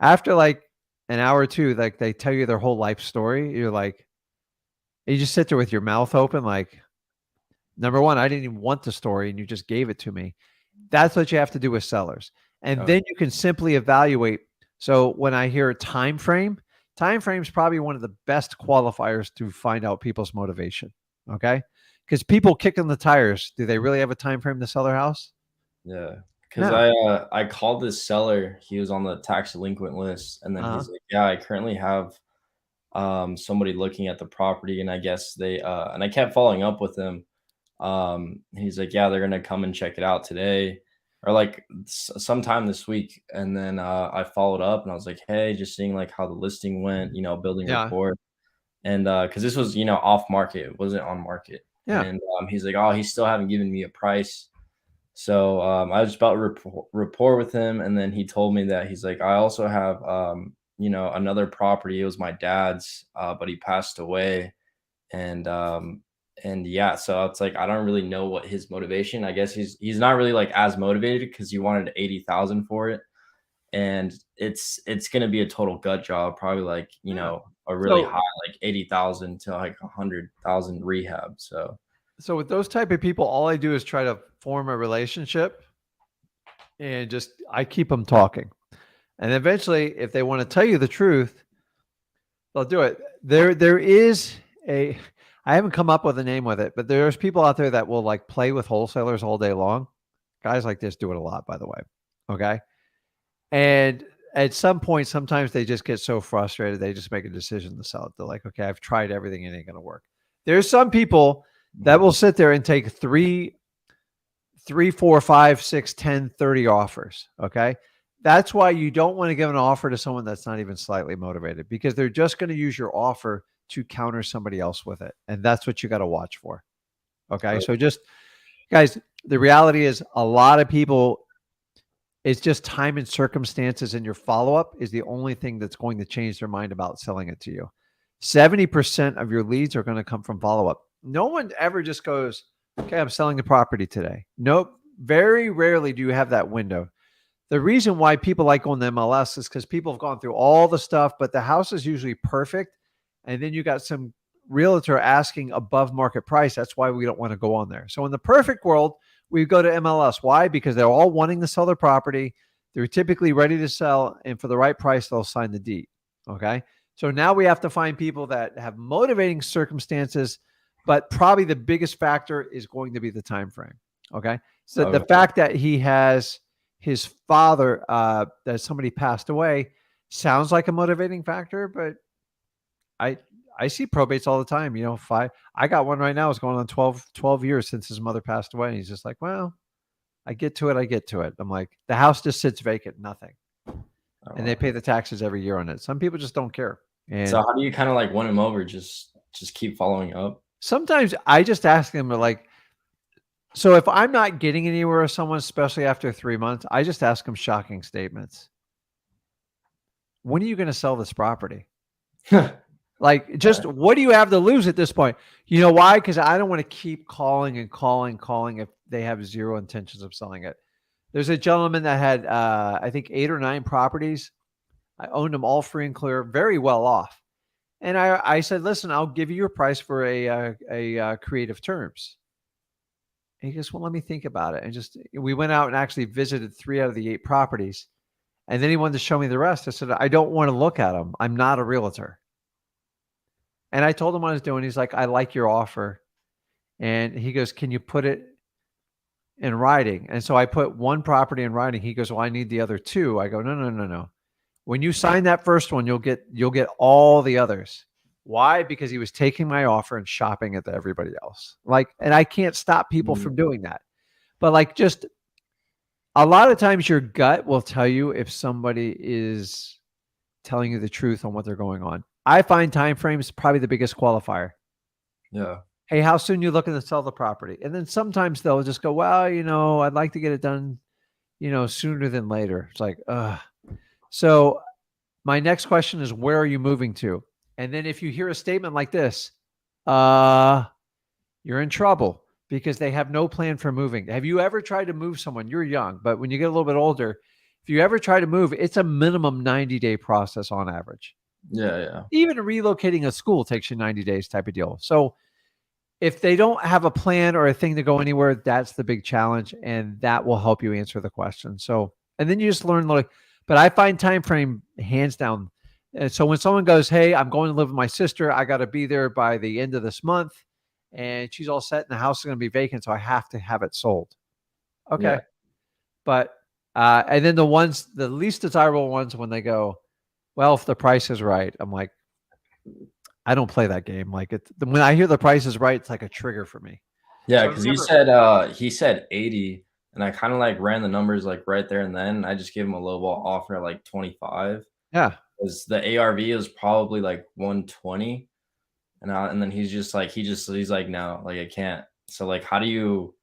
after like an hour or two, like they tell you their whole life story, you're like, you just sit there with your mouth open like, number one, I didn't even want the story and you just gave it to me. That's what you have to do with sellers. And then you can simply evaluate. So when I hear time frame is probably one of the best qualifiers to find out people's motivation. Okay. Because people kicking the tires, do they really have a time frame to sell their house? Yeah. Because I called this seller. He was on the tax delinquent list. And then he's like, yeah, I currently have somebody looking at the property. And I guess they and I kept following up with him. He's like, yeah, they're gonna come and check it out today or like sometime this week. And then I followed up and I was like, hey, just seeing like how the listing went, building rapport. And because this was off market, it wasn't on market. And he's like, oh, he still haven't given me a price. So I was about to rapport with him, and then he told me that he's like, I also have another property. It was my dad's, but he passed away. And yeah, so it's like I don't really know what his motivation. I guess he's not really like as motivated because he wanted 80,000 for it, and it's gonna be a total gut job, probably like a really high like 80,000 to like 100,000 rehab. So with those type of people, all I do is try to form a relationship, and I keep them talking, and eventually, if they want to tell you the truth, they'll do it. There is I haven't come up with a name with it, but there's people out there that will like play with wholesalers all day long. Guys like this do it a lot, by the way. Okay. And at some point, sometimes they just get so frustrated, they just make a decision to sell it. They're like, okay, I've tried everything. It ain't going to work. There's some people that will sit there and take 3, 4, 5, 6, 10, 30 offers. Okay. That's why you don't want to give an offer to someone that's not even slightly motivated, because they're just going to use your offer to counter somebody else with it. And that's what you got to watch for. Okay. So just, guys, the reality is a lot of people, it's just time and circumstances, and your follow-up is the only thing that's going to change their mind about selling it to you. 70% of your leads are going to come from follow-up. No one ever just goes, okay, I'm selling the property today. Nope. Very rarely do you have that window. The reason why people like going to MLS is because people have gone through all the stuff, but the house is usually perfect. And then you got some realtor asking above market price. That's why we don't want to go on there. So in the perfect world, we go to MLS. Why? Because they're all wanting to sell their property. They're typically ready to sell, and for the right price, they'll sign the deed. Okay. So now we have to find people that have motivating circumstances, but probably the biggest factor is going to be the time frame. Okay. So the fact that he has his father, that somebody passed away, sounds like a motivating factor, but I see probates all the time. You know, I got one right now. It's going on 12 years since his mother passed away. And he's just like, well, I get to it. I'm like, the house just sits vacant, nothing. And they pay the taxes every year on it. Some people just don't care. And so how do you kind of like win them over? Just keep following up. Sometimes I just ask them like, so if I'm not getting anywhere with someone, especially after 3 months, I just ask them shocking statements. When are you going to sell this property? Like, just what do you have to lose at this point? You know why? Because I don't want to keep calling if they have zero intentions of selling it. There's a gentleman that had, I think, 8 or 9 properties. I owned them all free and clear, very well off. And I said, listen, I'll give you your price for a creative terms. And he goes, well, let me think about it. And we went out and actually visited 3 out of the 8 properties. And then he wanted to show me the rest. I said, I don't want to look at them. I'm not a realtor. And I told him what I was doing. He's like, I like your offer. And he goes, can you put it in writing? And so I put 1 property in writing. He goes, well, I need the other 2. I go, no. When you sign that first one, you'll get all the others. Why? Because he was taking my offer and shopping it to everybody else. Like, and I can't stop people from doing that. But like, just a lot of times your gut will tell you if somebody is telling you the truth on what they're going on. I find time frames probably the biggest qualifier. Yeah. Hey, how soon you looking to sell the property? And then sometimes they'll just go, well, I'd like to get it done, sooner than later. It's like, So my next question is, where are you moving to? And then if you hear a statement like this, you're in trouble because they have no plan for moving. Have you ever tried to move someone? You're young, but when you get a little bit older, if you ever try to move, it's a minimum 90-day process on average. Yeah. Even relocating a school takes you 90 days type of deal. So if they don't have a plan or a thing to go anywhere, that's the big challenge. And that will help you answer the question. So, and then you just learn, but I find time frame hands down. And so when someone goes, hey, I'm going to live with my sister, I got to be there by the end of this month, and she's all set and the house is going to be vacant, so I have to have it sold. Okay. Yeah. But, and then the least desirable ones, when they go, well, if the price is right, I'm like, I don't play that game. Like, when I hear the price is right, it's like a trigger for me. Yeah, because he said 80, and I kind of like ran the numbers like right there and then. I just gave him a lowball offer at like 25. Yeah, because the ARV is probably like 120, and then he's like, no, like I can't. So like, how do you,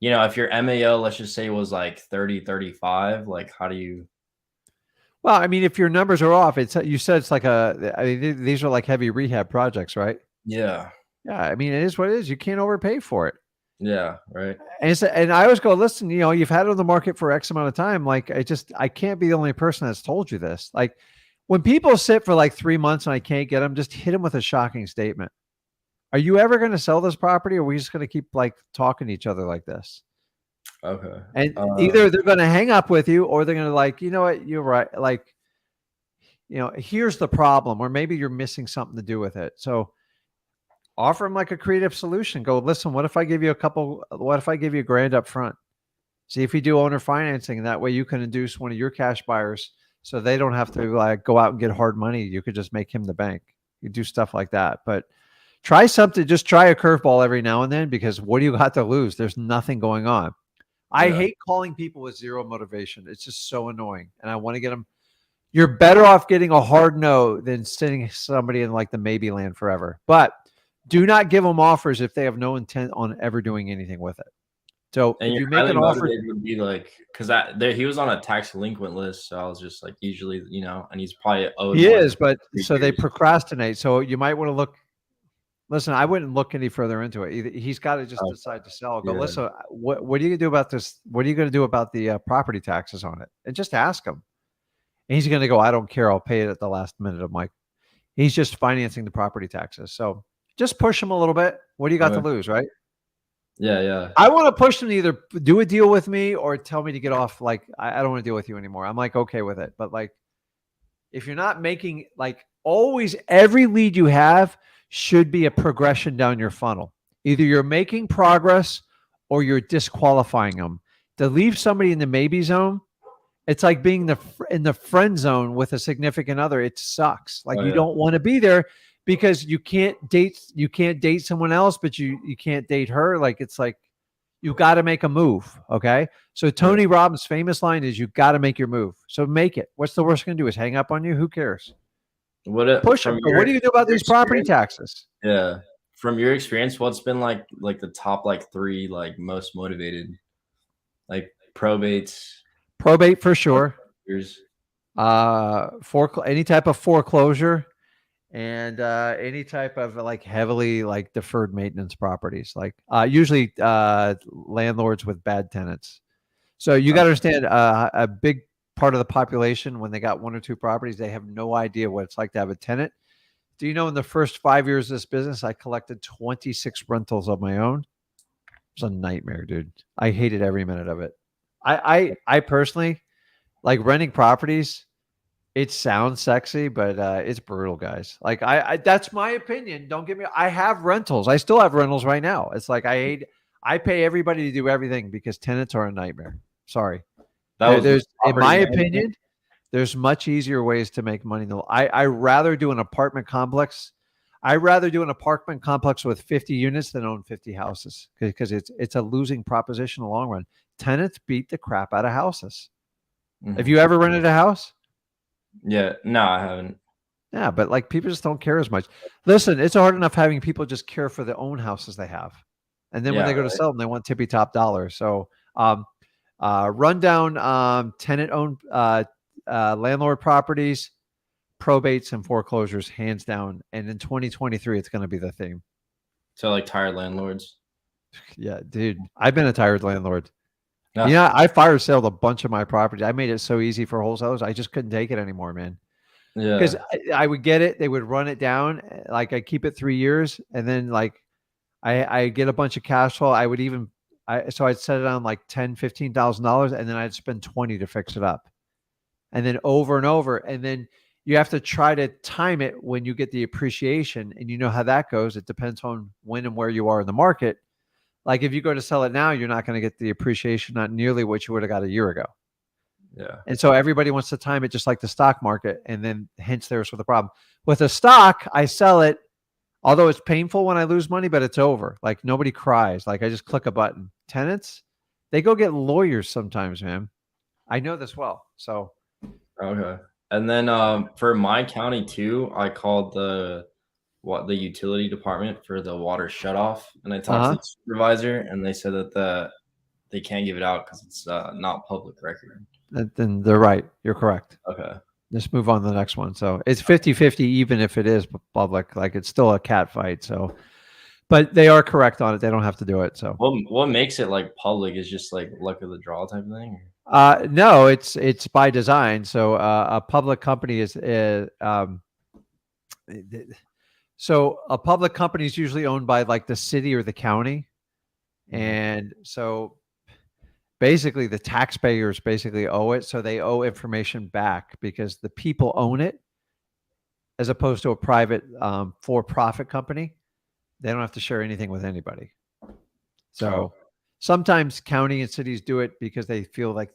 if your MAO, let's just say, was like 30, 35, like how do you? Well, I mean, if your numbers are off, you said it's like these are like heavy rehab projects, right? Yeah. Yeah. I mean, it is what it is. You can't overpay for it. Yeah. Right. And I always go, listen, you've had it on the market for X amount of time. Like, I can't be the only person that's told you this. Like, when people sit for like 3 months and I can't get them, just hit them with a shocking statement. Are you ever going to sell this property, or are we just going to keep like talking to each other like this? Okay. And either they're going to hang up with you, or they're going to like, you know what, you're right. Like, here's the problem, or maybe you're missing something to do with it. So offer them like a creative solution. Go, listen, what if I give you $1,000 up front? See if you do owner financing. And that way you can induce one of your cash buyers So they don't have to like go out and get hard money. You could just make him the bank. You do stuff like that. But try something, just try a curveball every now and then, because what do you got to lose? There's nothing going on. I Yeah. hate calling people with zero motivation. It's just so annoying. And I want to get them. You're better off getting a hard no than sitting somebody in like the maybe land forever. But do not give them offers if they have no intent on ever doing anything with it. So And if you're you make highly an offer, motivated would be like, because he was on a tax delinquent list, so I was just like, usually, and he's probably owed he more is, than but 3 so they years. procrastinate. So you might want to look. Listen, I wouldn't look any further into it. He's got to just Okay. decide to sell. Go, Yeah. listen, what are you going to do about this? What are you going to do about the property taxes on it? And just ask him. And he's going to go, I don't care. I'll pay it at the last minute. I'm like, he's just financing the property taxes. So just push him a little bit. What do you got to Okay. lose, right? Yeah. I want to push them to either do a deal with me or tell me to get off. Like, I don't want to deal with you anymore. I'm like, okay with it. But like, if you're not making, like, always every lead you have should be a progression down your funnel. Either you're making progress or you're disqualifying them. To leave somebody in the maybe zone, it's like being in the friend zone with a significant other. It sucks. Like, Oh, you yeah. don't want to be there because you can't date someone else, but you can't date her. Like, it's like, you got to make a move. Okay. So Tony Robbins' famous line is, you got to make your move. So make it. What's the worst going to do? Is hang up on you? Who cares? Push them. What do you do about these property taxes? Yeah. From your experience, what's been like the top like 3 like most motivated, like probates, Probate for sure. years? Any type of foreclosure, and any type of like heavily like deferred maintenance properties, like usually landlords with bad tenants. So you got to understand, a big part of the population, when they got 1 or 2 properties, they have no idea what it's like to have a tenant. Do you know, in the first 5 years of this business, I collected 26 rentals of my own? It was a nightmare, dude. I hated every minute of it. I personally like renting properties. It sounds sexy, but it's brutal, guys. Like, I that's my opinion. Don't get me. I have rentals. I still have rentals right now. It's like, I pay everybody to do everything because tenants are a nightmare. Sorry. There's, in my opinion, there's much easier ways to make money. I rather do an apartment complex. I rather do an apartment complex with 50 units than own 50 houses, because it's a losing proposition in the long run. Tenants beat the crap out of houses. Mhm. Have you ever rented a house? Yeah. No, I haven't. Yeah, but like, people just don't care as much. Listen, it's hard enough having people just care for the own houses they have. And then when Yeah, they go to sell them, they want tippy top dollar. So run down tenant owned landlord properties, probates, and foreclosures, hands down. And in 2023, it's going to be the theme. So like tired landlords. Yeah, dude, I've been a tired landlord. Yeah. Yeah, I fire saled a bunch of my property. I made it so easy for wholesalers. I just couldn't take it anymore, man. Because Yeah. I would get it, they would run it down. Like, I keep it 3 years, and then like I get a bunch of cash flow. I would even so I'd set it on like $10,000-$15,000, and then I'd spend 20 to fix it up, and then over and over. And then you have to try to time it when you get the appreciation, and you know how that goes. It depends on when and where you are in the market. Like, if you go to sell it now, you're not going to get the appreciation, not nearly what you would have got a year ago. Yeah. And so everybody wants to time it just like the stock market, and then hence there's the problem. With a stock, I sell it, although it's painful when I lose money, but it's over. Like, nobody cries. Like, I just click a button. Tenants, they go get lawyers sometimes, man. I know this well. So Okay. And then for my county too, I called the utility department for the water shutoff, and I talked to the supervisor, and they said that they can't give it out because it's not public record. then they're right. You're correct. Okay. Let's move on to the next one. So it's 50-50, even if it is public. Like, it's still a cat fight. So, but they are correct on it. They don't have to do it. So What makes it like public is just like luck of the draw type of thing? no, it's by design. So a public company is so a public company is usually owned by like the city or the county. And so basically the taxpayers basically owe it. So they owe information back because the people own it, as opposed to a private for-profit company. They don't have to share anything with anybody. So sometimes county and cities do it because they feel like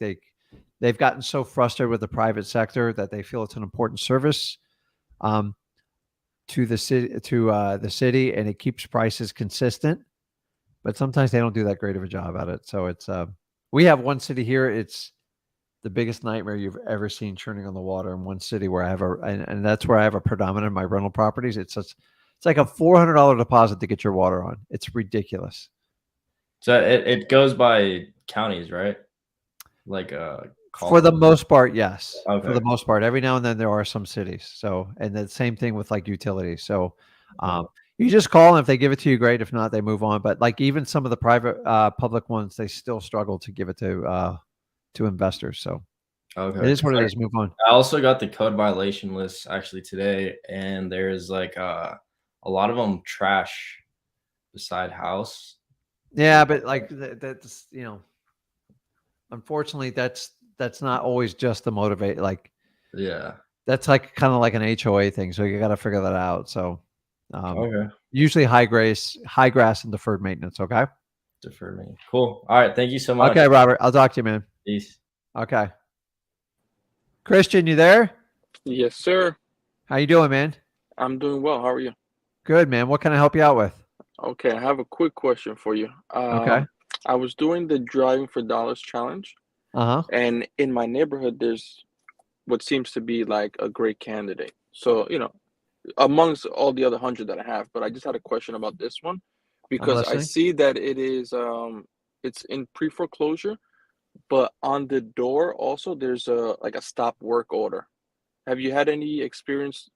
they've gotten so frustrated with the private sector that they feel it's an important service um, to the city, and it keeps prices consistent. But sometimes they don't do that great of a job at it. So it's we have one city here. It's the biggest nightmare you've ever seen churning on the water in one city where I have and that's where I have a predominant of my rental properties. It's like a $400 deposit to get your water on. It's ridiculous. So it goes by counties, right? Like For the most part, yes. Okay. For the most part, every now and then there are some cities. So, and the same thing with like utilities. So, you just call, and if they give it to you, great. If not, they move on. But like even some of the private, public ones, they still struggle to give it to investors. So, okay, it is what it is. Move on. I also got the code violation list actually today, and there's like a lot of them trash beside house. Yeah, but like that's unfortunately that's not always just to motivate. Like Yeah. that's like kind of like an HOA thing. So you got to figure that out. So Okay. usually high grass and deferred maintenance. Okay. Defer me. Cool. All right. Thank you so much. Okay, Robert. I'll talk to you, man. Peace. Okay. Christian, you there? Yes, sir. How you doing, man? I'm doing well. How are you? Good, man. What can I help you out with? Okay, I have a quick question for you. Okay. I was doing the Driving for Dollars challenge, and in my neighborhood, there's what seems to be like a great candidate. So, amongst all the other 100 that I have, but I just had a question about this one because I listening. see that it is it's in pre-foreclosure, but on the door also there's a stop work order. Have you had any experience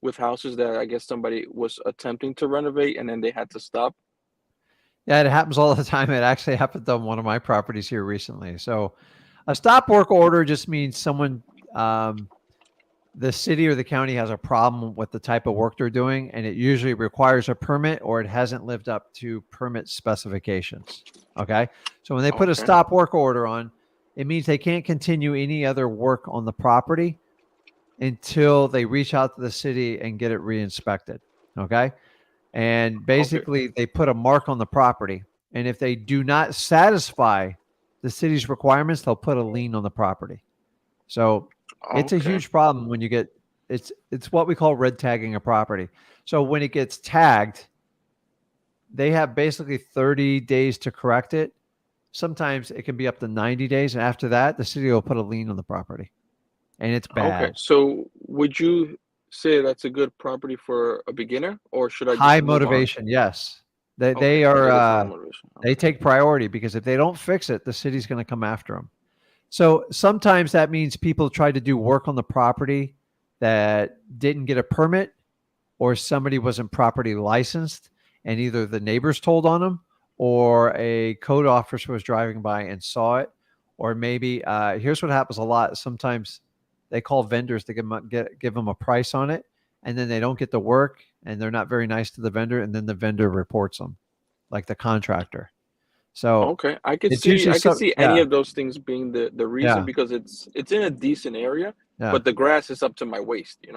with houses that I guess somebody was attempting to renovate and then they had to stop? Yeah, it happens all the time. It actually happened on one of my properties here recently. So a stop work order just means someone, the city or the county has a problem with the type of work they're doing, and it usually requires a permit or it hasn't lived up to permit specifications. Okay. So when they put a Okay. stop work order on, it means they can't continue any other work on the property until they reach out to the city and get it re-inspected. Okay. And basically they put a mark on the property. And if they do not satisfy the city's requirements, they'll put a lien on the property. So it's a Okay. huge problem when you get, it's what we call red tagging a property. So when it gets tagged, they have basically 30 days to correct it. Sometimes it can be up to 90 days. And after that, the city will put a lien on the property. And it's bad. Okay. So would you say that's a good property for a beginner, or should I just High move on? motivation, yes. They Okay, are so that's high motivation. they take priority because if they don't fix it, the city's going to come after them. So sometimes that means people try to do work on the property that didn't get a permit, or somebody wasn't properly licensed, and either the neighbors told on them, or a code officer was driving by and saw it, or maybe here's what happens a lot. Sometimes they call vendors to give them a price on it, and then they don't get the work, and they're not very nice to the vendor, and then the vendor reports them, like the contractor. So Okay, I can it's see usually any yeah, of those things being the reason yeah, because it's in a decent area, yeah. but the grass is up to my waist,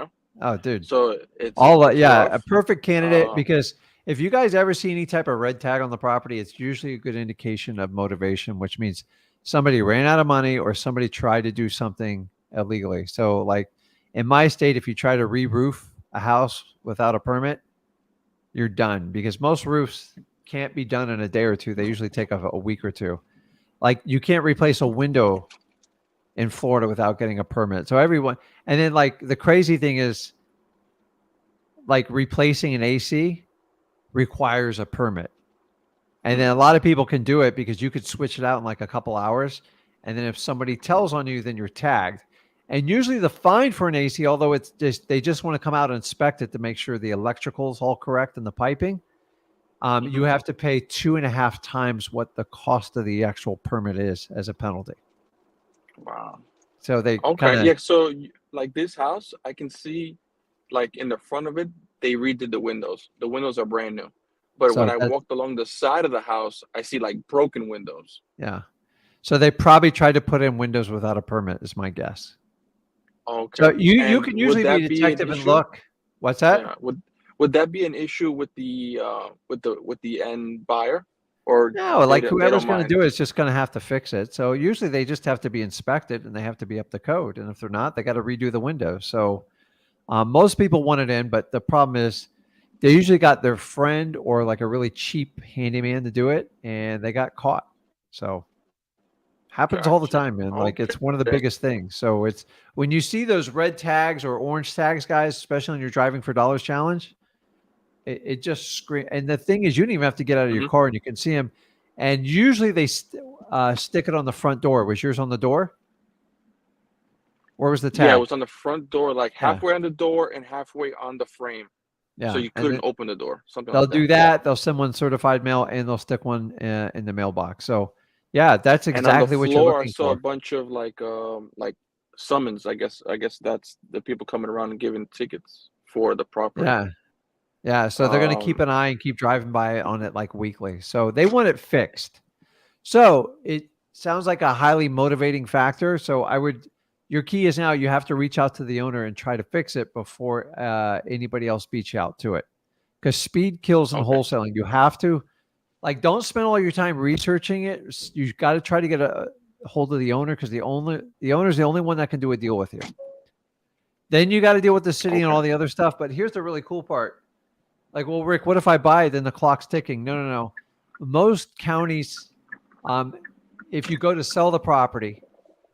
Oh, dude. So it's Yeah, a rough. perfect candidate, because if you guys ever see any type of red tag on the property, it's usually a good indication of motivation, which means somebody ran out of money or somebody tried to do something illegally. So like in my state, if you try to re-roof a house without a permit, you're done, because most roofs can't be done in a day or two. They usually take a week or two. Like you can't replace a window in Florida without getting a permit. So everyone, and then like the crazy thing is, like replacing an AC requires a permit. And then a lot of people can do it because you could switch it out in like a couple hours. And then if somebody tells on you, then you're tagged. And usually the fine for an AC, although it's just, they just want to come out and inspect it to make sure the electrical is all correct and the piping, you have to pay 2.5 times what the cost of the actual permit is as a penalty. Wow. So they Okay, yeah. So like this house, I can see like in the front of it, they redid the windows. The windows are brand new. But So when I walked along the side of the house, I see like broken windows. yeah. So they probably tried to put in windows without a permit is my guess. Okay. So you And can would usually be that a be an detective and issue? look. What's that? Yeah. Would that be an issue with the end buyer? or No, like they whoever's don't going to mind? do it is just going to have to fix it. So usually they just have to be inspected and they have to be up to code. And if they're not, they got to redo the window. So most people want it in, but the problem is they usually got their friend or like a really cheap handyman to do it, and they got caught. So happens all the Gotcha. time, man. Like Okay. it's one of the biggest things. So it's when you see those red tags or orange tags, guys, especially when you're driving for dollars challenge, it just screams. And the thing is, you don't even have to get out of your Mhm. car, and you can see them. And usually they stick it on the front door. Was yours on the door? Where was the Yeah, it tag? was on the front door, like Yeah, halfway on the door and halfway on the frame. So yeah. you And couldn't then open the door, something they'll like do that. that. They'll send one certified mail, and they'll stick one in the mailbox. So yeah, that's And on the exactly what you're floor, I looking saw a for. bunch of like summons. I guess that's the people coming around and giving tickets for the property. Yeah. Yeah, so they're going to keep Um, an eye and keep driving by on it like weekly. So they want it fixed. So it sounds like a highly motivating factor. So your key is now you have to reach out to the owner and try to fix it before anybody else beats you out to it. Because speed kills in okay. wholesaling. You have to, like, don't spend all your time researching it. You got to try to get a hold of the owner because the owner is the only one that can do a deal with you. Then you got to deal with the city and Okay. all the other stuff. But here's the really cool part. Like, well, Rick, what if I buy it? Then the clock's ticking. No, no, no. Most counties, if you go to sell the property,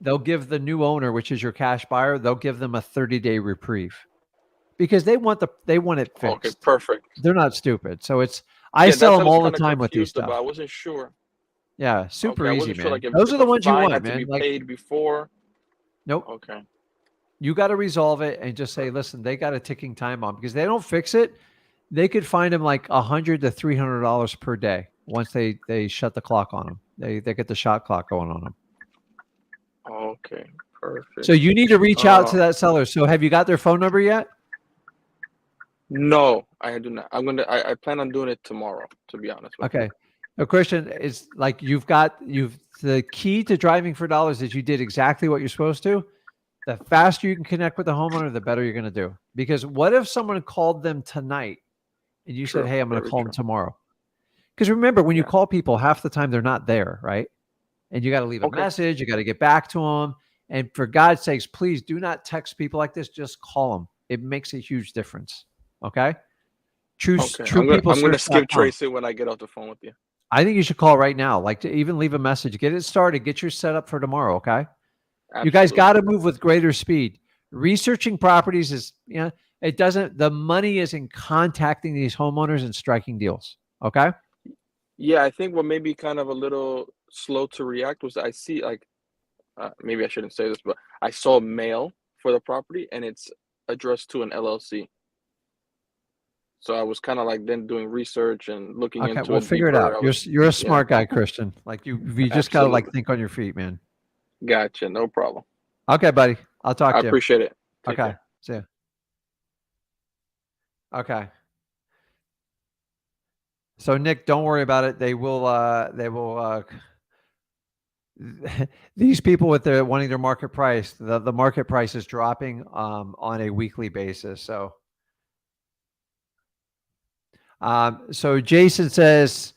they'll give the new owner, which is your cash buyer, they'll give them a 30-day reprieve because they want it Okay. fixed. Perfect. They're not stupid. So I Yeah, sell that's what them I was all the kind of time with these confused about. stuff. I wasn't sure. Yeah, Okay, super I easy, wasn't sure man. like if, Those are if the a ones you fine want, had to man. be Like, paid before. nope. Okay. You got to resolve it and just say, listen, they got a ticking time bomb because they don't fix it. They could find them like $100 to $300 per day once they shut the clock on them. They get the shot clock going on them. Okay. So Perfect. you need to reach out to that seller. So have you got their phone number yet? No, I do not. I plan on doing it tomorrow, to be honest with you. Okay. A question is like the key to driving for dollars is you did exactly what you're supposed to. The faster you can connect with the homeowner, the better you're going to do. Because what if someone called them tonight and you said, True. hey, I'm going to Very call them true. tomorrow? Because remember, when you Yeah. call people, half the time they're not there, right? And you got to leave a Okay. message. You got to get back to them. And for God's sakes, please do not text people like this. Just call them. It makes a huge difference. Okay. Okay. I'm gonna skip TruePeopleSearch.com. Tracy when I get off the phone with you. I think you should call right now. Like to even leave a message, get it started, get your setup for tomorrow. Okay. You guys Absolutely. got to move with greater speed. Researching properties is, the money is in contacting these homeowners and striking deals. Okay. Yeah, I think what made me kind of a little slow to react was I see like maybe I shouldn't say this, but I saw mail for the property and it's addressed to an LLC. So I was kind of like then doing research and looking Okay, into we'll it figure it deeper. out. I was, You're a yeah, smart guy, Christian. Like you just gotta like absolutely. think on your feet, man. Gotcha. No problem. Okay, buddy. I'll talk I to you. appreciate it. Take Okay. care. See ya. Okay. So Nick, don't worry about it. They will these people with their wanting their market price, the market price is dropping on a weekly basis. So Jason says,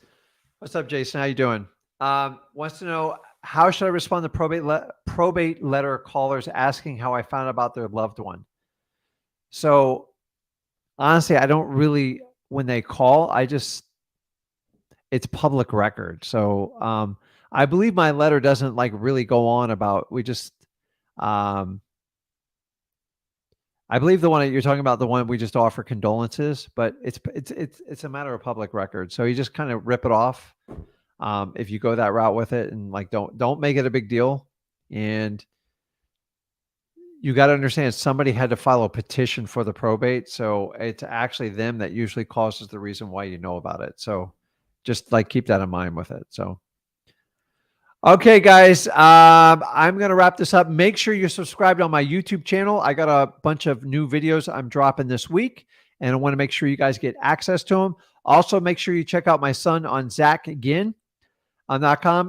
what's up, Jason? How you doing? Wants to know, how should I respond to probate letter callers asking how I found out about their loved one? So honestly, I don't really, when they call, it's public record. So I believe my letter doesn't like really go on about, I believe the one that you're talking about, the one we just offer condolences, but it's a matter of public record. So you just kind of rip it off if you go that route with it, and like don't make it a big deal. And you got to understand, somebody had to file a petition for the probate, so it's actually them that usually causes the reason why you know about it. So just like keep that in mind with it. So. Okay, guys, I'm going to wrap this up. Make sure you're subscribed on my YouTube channel. I got a bunch of new videos I'm dropping this week, and I want to make sure you guys get access to them. Also, make sure you check out my son on ZachGinn.com,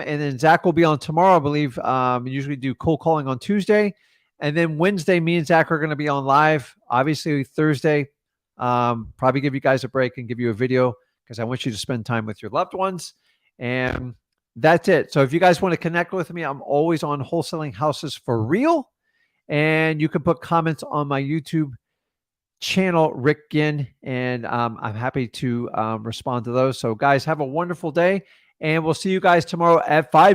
and then Zach will be on tomorrow, I believe. We usually do cold calling on Tuesday, and then Wednesday, me and Zach are going to be on live. Obviously, Thursday, probably give you guys a break and give you a video because I want you to spend time with your loved ones. And that's it. So if you guys want to connect with me, I'm always on Wholesaling Houses for Real. And you can put comments on my YouTube channel, Rick Ginn, and I'm happy to respond to those. So guys, have a wonderful day, and we'll see you guys tomorrow at 5